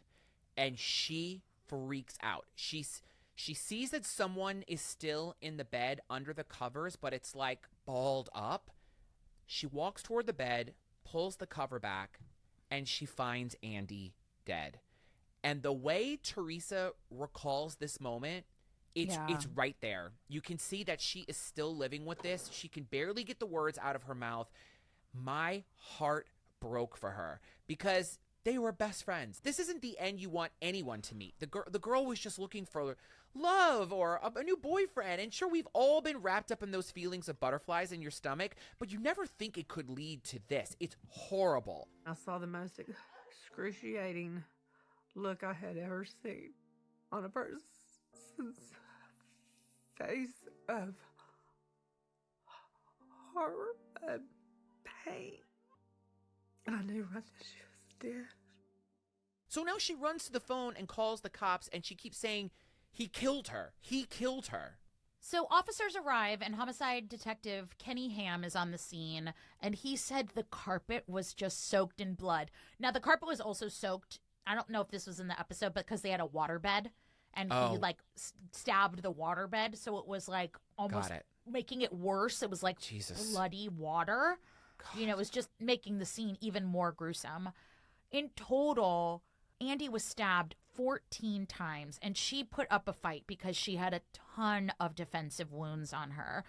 And she freaks out. She sees that someone is still in the bed under the covers, but it's like balled up. She walks toward the bed, pulls the cover back, and she finds Andy dead. And the way Teresa recalls this moment, it's right there. You can see that she is still living with this. She can barely get the words out of her mouth. My heart broke for her because they were best friends. This isn't the end you want anyone to meet. The girl was just looking for love or a new boyfriend. And sure, we've all been wrapped up in those feelings of butterflies in your stomach, but you never think it could lead to this. It's horrible. I saw the most excruciating look I had ever seen on a person's face of horror and pain. I knew right that she was dead. So now she runs to the phone and calls the cops, and she keeps saying, he killed her. He killed her. So officers arrive, and homicide detective Kenny Ham is on the scene, and he said the carpet was just soaked in blood. Now, the carpet was also soaked. I don't know if this was in the episode, but because they had a waterbed. And he, stabbed the waterbed, so it was, almost making it worse. It was, Jesus. bloody water. You know, it was just making the scene even more gruesome. In total, Andy was stabbed 14 times, and she put up a fight because she had a ton of defensive wounds on her.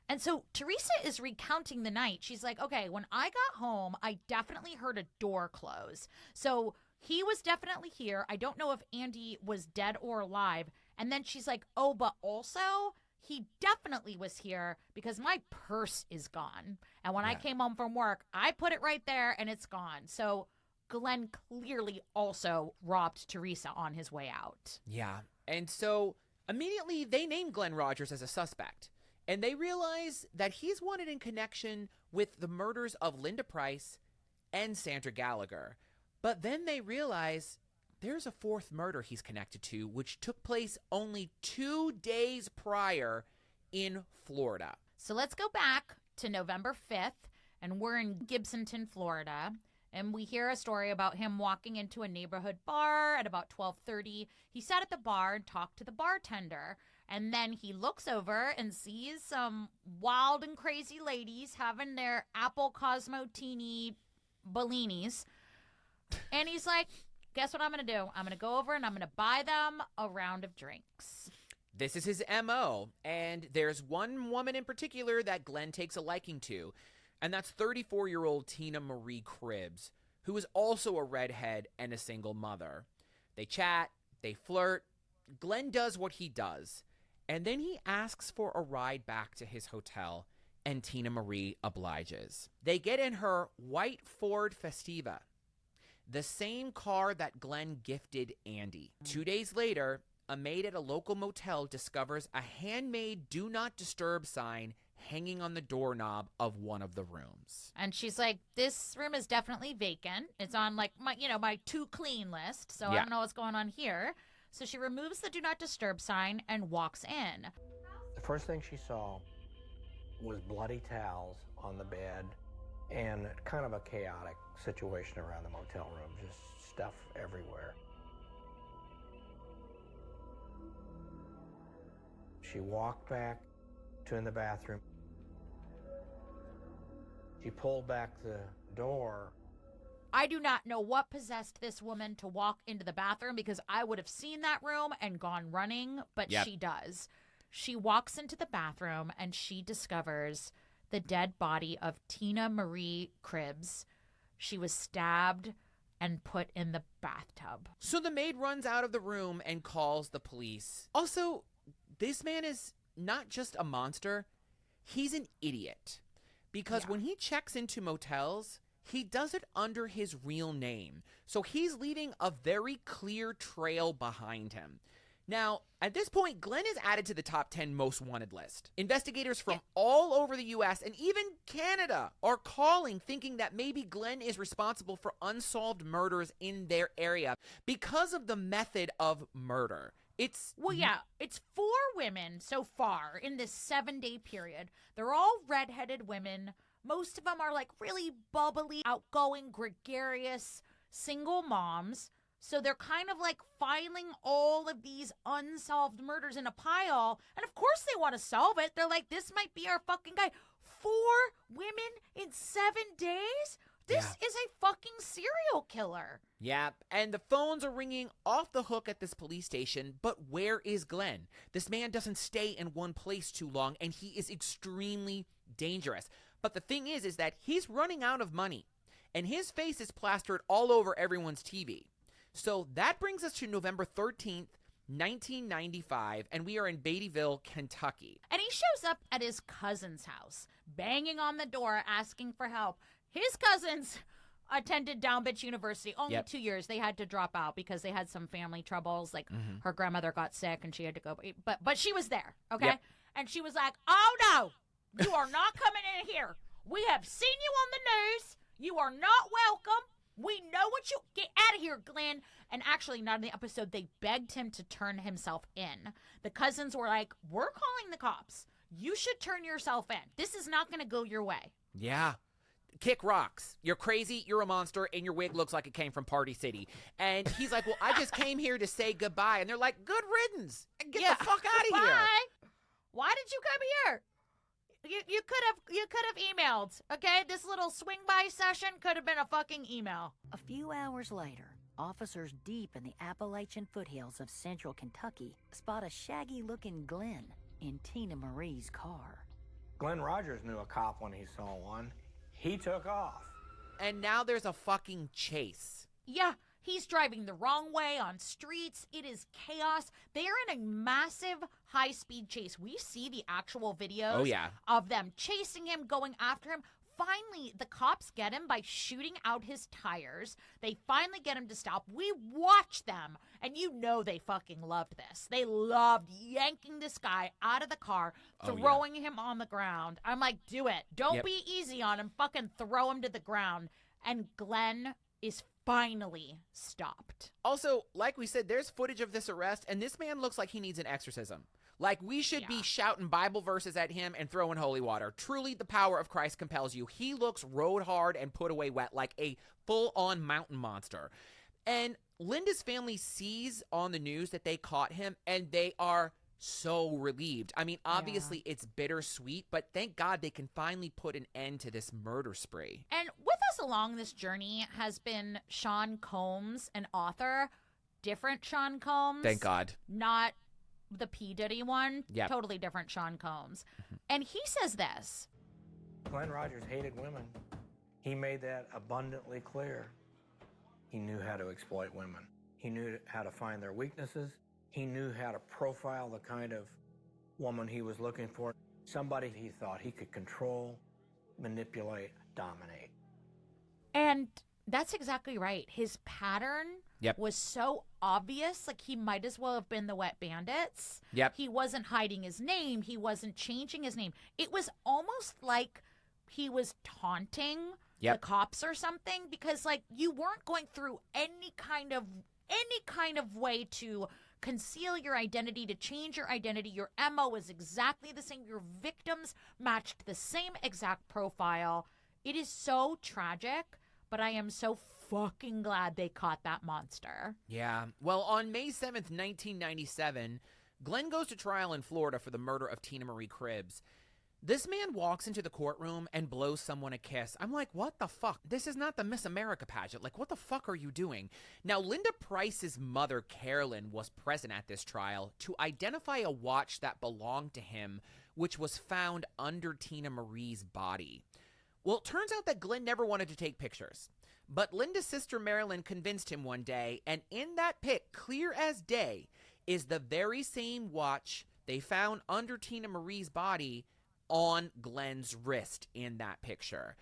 And so Teresa is recounting the night. She's like, okay, when I got home, I definitely heard a door close. So he was definitely here. I don't know if Andy was dead or alive. And then she's like, oh, but also he definitely was here because my purse is gone. And when I came home from work, I put it right there and it's gone. So Glenn clearly also robbed Teresa on his way out. Yeah. And so immediately they name Glenn Rogers as a suspect. And they realize that he's wanted in connection with the murders of Linda Price and Sandra Gallagher. But then they realize there's a fourth murder he's connected to, which took place only 2 days prior in Florida. So let's go back to November 5th, and we're in Gibsonton, Florida. And we hear a story about him walking into a neighborhood bar at about 12:30. He sat at the bar and talked to the bartender. And then he looks over and sees some wild and crazy ladies having their apple Cosmotini Bellinis. And he's like, guess what I'm going to do? I'm going to go over and I'm going to buy them a round of drinks. This is his MO. And there's one woman in particular that Glenn takes a liking to. And that's 34-year-old Tina Marie Cribbs, who is also a redhead and a single mother. They chat, they flirt. Glenn does what he does. And then he asks for a ride back to his hotel, and Tina Marie obliges. They get in her white Ford Festiva, the same car that Glenn gifted Andy. 2 days later, a maid at a local motel discovers a handmade Do Not Disturb sign hanging on the doorknob of one of the rooms. And she's like, this room is definitely vacant. It's on like my to clean list, so I don't know what's going on here. So she removes the Do Not Disturb sign and walks in. The first thing she saw was bloody towels on the bed and kind of a chaotic situation around the motel room, just stuff everywhere. She walked back to in the bathroom. She pulled back the door. I do not know what possessed this woman to walk into the bathroom because I would have seen that room and gone running, but she does. She walks into the bathroom and she discovers the dead body of Tina Marie Cribbs. She was stabbed and put in the bathtub. So the maid runs out of the room and calls the police. Also, this man is not just a monster, he's an idiot. Because when he checks into motels, he does it under his real name. So he's leaving a very clear trail behind him. Now, at this point, Glenn is added to the top 10 most wanted list. Investigators from all over the U.S. and even Canada are calling, thinking that maybe Glenn is responsible for unsolved murders in their area because of the method of murder. It's 4 women so far in this 7-day period. They're all redheaded women. Most of them are like really bubbly, outgoing, gregarious, single moms. So they're kind of like filing all of these unsolved murders in a pile. And of course they want to solve it. They're like, this might be our fucking guy. 4 women in 7 days? This is a fucking serial killer. Yeah, and the phones are ringing off the hook at this police station, but where is Glenn? This man doesn't stay in one place too long, and he is extremely dangerous. But the thing is that he's running out of money, and his face is plastered all over everyone's TV. So that brings us to November 13th, 1995, and we are in Beattyville, Kentucky. And he shows up at his cousin's house, banging on the door, asking for help. His cousins attended Down Bitch University only 2 years. They had to drop out because they had some family troubles. Like her grandmother got sick and she had to go. But she was there, okay? And she was like, oh, no, you are not coming in here. We have seen you on the news. You are not welcome. We know what you... Get out of here, Glenn. And actually, not in the episode, they begged him to turn himself in. The cousins were like, we're calling the cops. You should turn yourself in. This is not going to go your way. Yeah. Kick rocks. You're crazy, you're a monster, and your wig looks like it came from Party City. And he's like, well, I just came here to say goodbye. And they're like, good riddance. Get the fuck out of here. Why did you come here? You could have emailed, okay? This little swing by session could have been a fucking email. A few hours later, officers deep in the Appalachian foothills of central Kentucky spot a shaggy-looking Glenn in Tina Marie's car. Glenn Rogers knew a cop when he saw one. He took off. And now there's a fucking chase. Yeah, he's driving the wrong way on streets. It is chaos. They are in a massive high-speed chase. We see the actual videos of them chasing him, going after him. Finally, the cops get him by shooting out his tires. They finally get him to stop. We watch them, and you know they fucking loved this. They loved yanking this guy out of the car, throwing him on the ground. I'm like, do it. Don't be easy on him. Fucking throw him to the ground. And Glenn is finally stopped. Also, like we said, there's footage of this arrest, and this man looks like he needs an exorcism. Like, we should be shouting Bible verses at him and throwing holy water. Truly, the power of Christ compels you. He looks rode hard and put away wet like a full-on mountain monster. And Linda's family sees on the news that they caught him, and they are so relieved. I mean, obviously, it's bittersweet, but thank God they can finally put an end to this murder spree. And with us along this journey has been Sean Combs, an author. Different Sean Combs. Thank God. Not the P. Diddy one. Yep. Totally different Sean Combs. And he says this. Glenn Rogers hated women. He made that abundantly clear. He knew how to exploit women. He knew how to find their weaknesses. He knew how to profile the kind of woman he was looking for. Somebody he thought he could control, manipulate, dominate. And that's exactly right. His pattern was so obvious, like he might as well have been the Wet Bandits. He wasn't hiding his name. He wasn't changing his name. It was almost like he was taunting the cops or something, because like you weren't going through any kind of way to conceal your identity, to change your identity. Your MO was exactly the same. Your victims matched the same exact profile. It is so tragic, but I am so fucking glad they caught that monster. Yeah. Well, on May 7th, 1997, Glenn goes to trial in Florida for the murder of Tina Marie Cribbs. This man walks into the courtroom and blows someone a kiss. I'm like, what the fuck? This is not the Miss America pageant. Like, what the fuck are you doing? Now, Linda Price's mother, Carolyn, was present at this trial to identify a watch that belonged to him, which was found under Tina Marie's body. Well, it turns out that Glenn never wanted to take pictures. But Linda's sister Marilyn convinced him one day, and in that pic, clear as day, is the very same watch they found under Tina Marie's body on Glenn's wrist in that picture.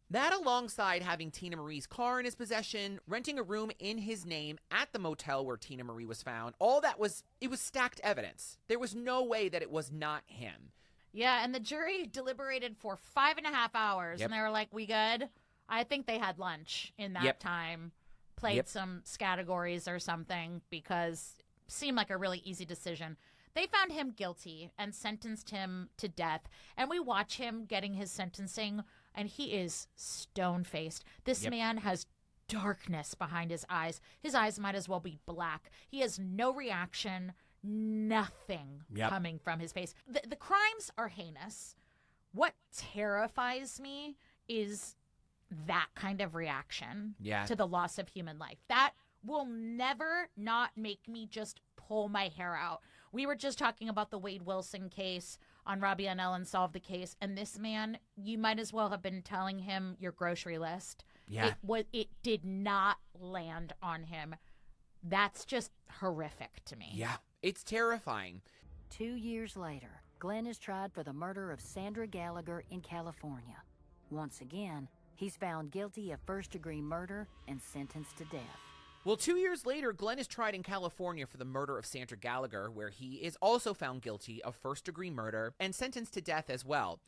That, alongside having Tina Marie's car in his possession, renting a room in his name at the motel where Tina Marie was found, all that was stacked evidence. There was no way that it was not him. Yeah, and the jury deliberated for 5.5 hours, and they were like, we good? I think they had lunch in that time, played some categories or something, because it seemed like a really easy decision. They found him guilty and sentenced him to death, and we watch him getting his sentencing, and he is stone-faced. This man has darkness behind his eyes. His eyes might as well be black. He has no reaction, nothing coming from his face. The crimes are heinous. What terrifies me is that kind of reaction to the loss of human life. That will never not make me just pull my hair out. We were just talking about the Wade Wilson case on Robbie and Ellen Solve the Case, and this man, you might as well have been telling him your grocery list. It did not land on him. That's just horrific to me. Yeah, it's terrifying. 2 years later, Glenn is tried for the murder of Sandra Gallagher in California. Once again, he's found guilty of first-degree murder and sentenced to death. Well, 2 years later, Glenn is tried in California for the murder of Sandra Gallagher, where he is also found guilty of first-degree murder and sentenced to death as well.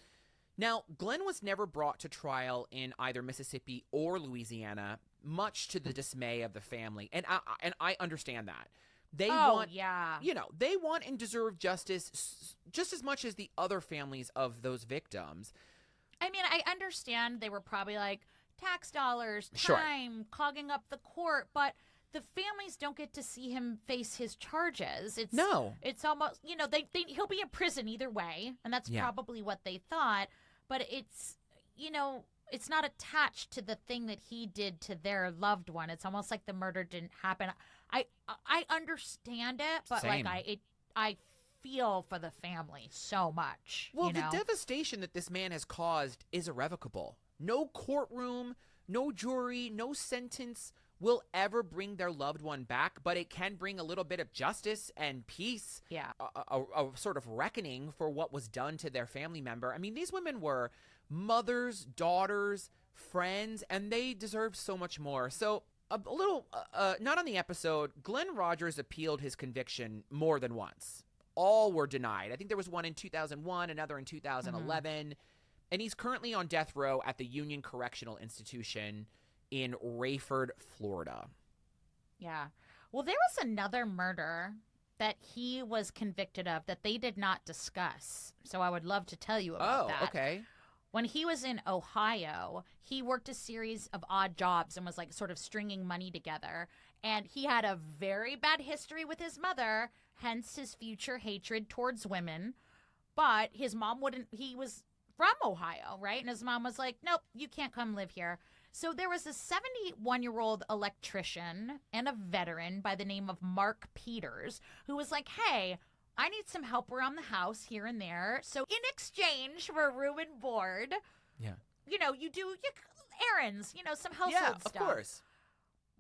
Now, Glenn was never brought to trial in either Mississippi or Louisiana, much to the dismay of the family, and I understand that. They want and deserve justice just as much as the other families of those victims. I mean, I understand they were probably like tax dollars, time, clogging up the court, but the families don't get to see him face his charges. It's almost, he'll be in prison either way, and that's probably what they thought. But it's, it's not attached to the thing that he did to their loved one. It's almost like the murder didn't happen. I understand it, but Same. I feel for the family so much. Well, the devastation that this man has caused is irrevocable. No courtroom, no jury, no sentence will ever bring their loved one back, but it can bring a little bit of justice and peace. Yeah. A sort of reckoning for what was done to their family member. I mean, these women were mothers, daughters, friends, and they deserved so much more. So a little, not on the episode, Glenn Rogers appealed his conviction more than once. All were denied. I think there was one in 2001, another in 2011, and he's currently on death row at the Union Correctional Institution in Rayford, Florida. Yeah. Well, there was another murder that he was convicted of that they did not discuss. So I would love to tell you about that. Oh, okay. When he was in Ohio, he worked a series of odd jobs and was like sort of stringing money together. And he had a very bad history with his mother, hence his future hatred towards women. But his mom wouldn't, he was from Ohio, right? And his mom was like, nope, you can't come live here. So there was a 71-year-old electrician and a veteran by the name of Mark Peters who was like, hey, I need some help around the house here and there. So in exchange for room and board, you do errands, some household stuff. Yeah, of course.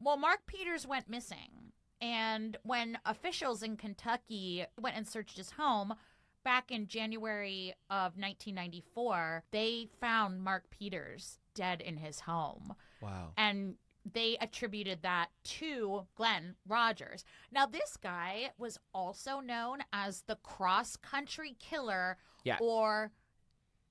Well, Mark Peters went missing. And when officials in Kentucky went and searched his home back in January of 1994, they found Mark Peters dead in his home. Wow. And they attributed that to Glenn Rogers. Now, this guy was also known as the cross-country killer or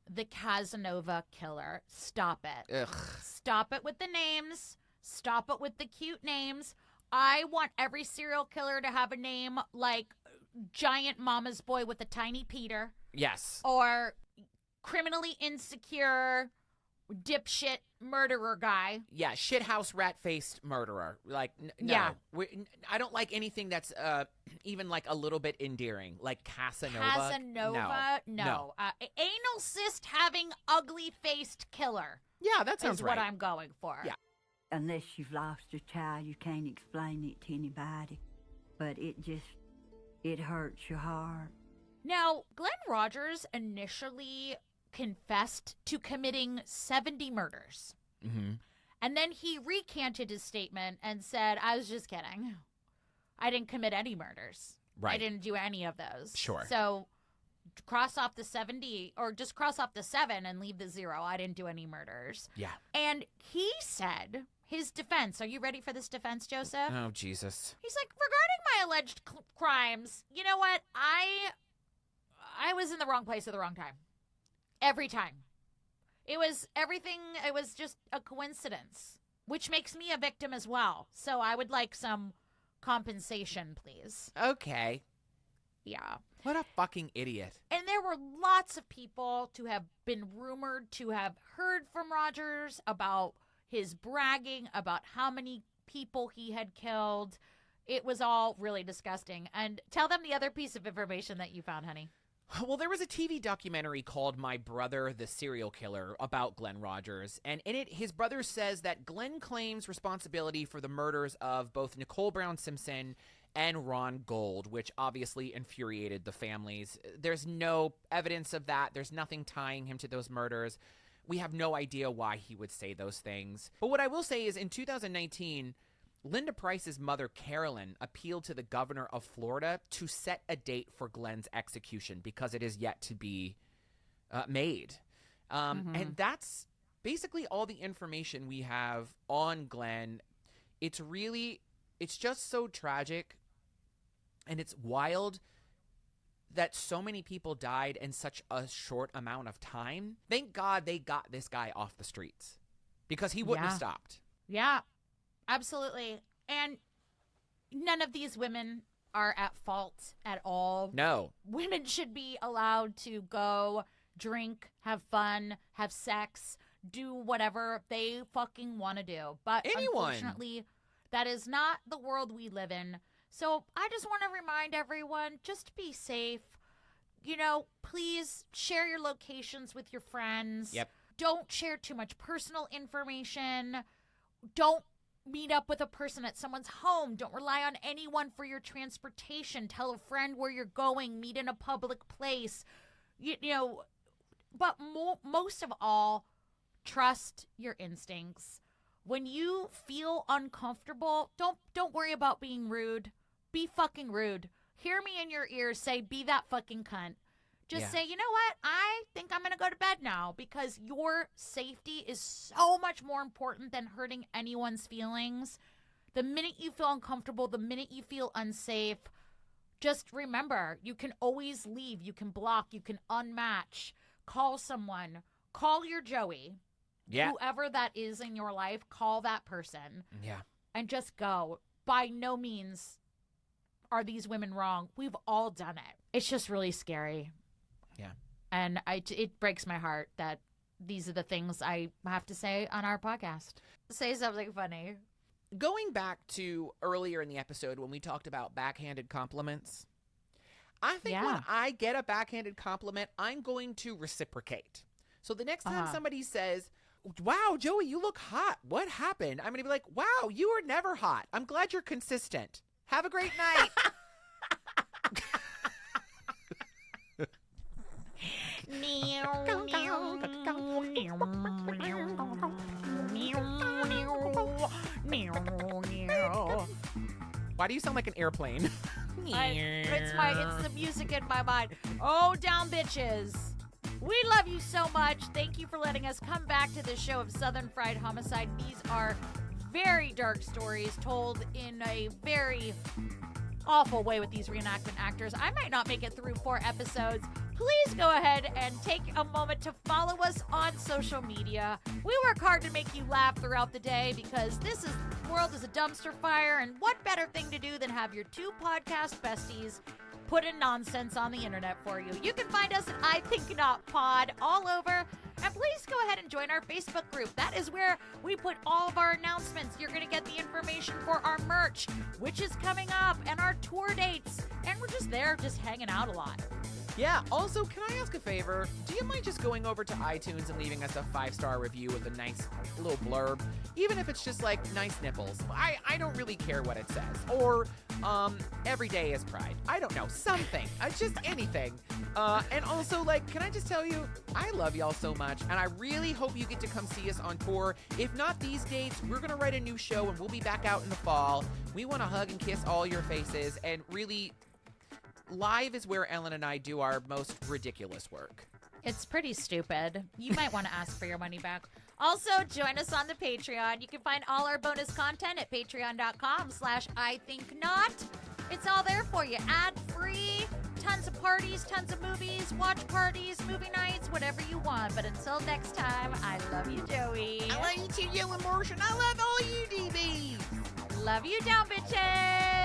the Casanova killer. Stop it. Ugh. Stop it with the names. Stop it with the cute names. I want every serial killer to have a name like Giant Mama's Boy with a Tiny Peter. Yes. Or criminally insecure dipshit murderer guy. Yeah, shithouse rat-faced murderer. Like, no. Yeah. I don't like anything that's even like a little bit endearing. Like Casanova. Casanova? No. Anal cyst having ugly-faced killer. Yeah, that sounds is right. what I'm going for. Yeah. Unless you've lost your child, you can't explain it to anybody. But it hurts your heart. Now, Glenn Rogers initially confessed to committing 70 murders. Mm-hmm. And then he recanted his statement and said, I was just kidding. I didn't commit any murders. Right. I didn't do any of those. Sure. So cross off the 70 or just cross off the 7 and leave the 0. I didn't do any murders. Yeah. And he said his defense. Are you ready for this defense, Joseph? Oh, Jesus. He's like, regarding my alleged crimes, you know what? I was in the wrong place at the wrong time. Every time. It was everything. It was just a coincidence, which makes me a victim as well. So I would like some compensation, please. Okay. Yeah. What a fucking idiot. And there were lots of people to have been rumored to have heard from Rogers about his bragging about how many people he had killed. It was all really disgusting. And tell them the other piece of information that you found, honey. Well, there was a TV documentary called My Brother, the Serial Killer about Glenn Rogers. And in it, his brother says that Glenn claims responsibility for the murders of both Nicole Brown Simpson and Ron Gold, which obviously infuriated the families. There's no evidence of that. There's nothing tying him to those murders. We have no idea why he would say those things. But what I will say is in 2019, Linda Price's mother, Carolyn, appealed to the governor of Florida to set a date for Glenn's execution because it is yet to be made. And that's basically all the information we have on Glenn. It's just so tragic and it's wild that so many people died in such a short amount of time. Thank God they got this guy off the streets because he wouldn't have stopped. Yeah. Absolutely. And none of these women are at fault at all. No. Women should be allowed to go drink, have fun, have sex, do whatever they fucking want to do. But anyone. Unfortunately, That is not the world we live in. So I just want to remind everyone, just be safe. You know, please share your locations with your friends. Yep. Don't share too much personal information. Don't meet up with a person at someone's home. Don't rely on anyone for your transportation. Tell a friend where you're going. Meet in a public place. You know, but most of all, trust your instincts. When you feel uncomfortable, don't worry about being rude. Be fucking rude. Hear me in your ears say, be that fucking cunt. Just say, you know what? I think I'm going to go to bed now, because your safety is so much more important than hurting anyone's feelings. The minute you feel uncomfortable, the minute you feel unsafe, just remember, you can always leave. You can block. You can unmatch. Call someone. Call your Joey. Yeah. Whoever that is in your life, call that person. Yeah. And just go. By no means are these women wrong. We've all done it. It's just really scary. Yeah. And it breaks my heart that these are the things I have to say on our podcast. Say something funny. Going back to earlier in the episode when we talked about backhanded compliments, I think when I get a backhanded compliment, I'm going to reciprocate. So the next time somebody says, wow, Joey, you look hot. What happened? I'm going to be like, wow, you are never hot. I'm glad you're consistent. Have a great night. Why do you sound like an airplane? It's the music in my mind. Oh, down bitches. We love you so much. Thank you for letting us come back to this show of Southern Fried Homicide. These are very dark stories told in a very awful way with these reenactment actors. I might not make it through 4 episodes. Please go ahead and take a moment to follow us on social media. We work hard to make you laugh throughout the day, because this world is a dumpster fire, and what better thing to do than have your 2 podcast besties put in nonsense on the internet for you. You can find us at I Think Not Pod all over. And please go ahead and join our Facebook group. That is where we put all of our announcements. You're going to get the information for our merch, which is coming up, and our tour dates. And we're just there, just hanging out a lot. Yeah, also, can I ask a favor? Do you mind just going over to iTunes and leaving us a 5-star review with a nice little blurb? Even if it's just like nice nipples. I don't really care what it says. Or, every day is Pride. I don't know. Something. Just anything. And also, like, can I just tell you, I love y'all so much, and I really hope you get to come see us on tour. If not these dates, we're going to write a new show, and we'll be back out in the fall. We want to hug and kiss all your faces, and really, live is where Ellen and I do our most ridiculous work. It's pretty stupid. You might want to ask for your money back. Also, join us on the Patreon. You can find all our bonus content at patreon.com/IThinkNot. It's all there for you. Ad-free, tons of parties, tons of movies, watch parties, movie nights, whatever you want. But until next time, I love you, Joey. I love you too, you and Martian. I love all you DBs. Love you down, bitches.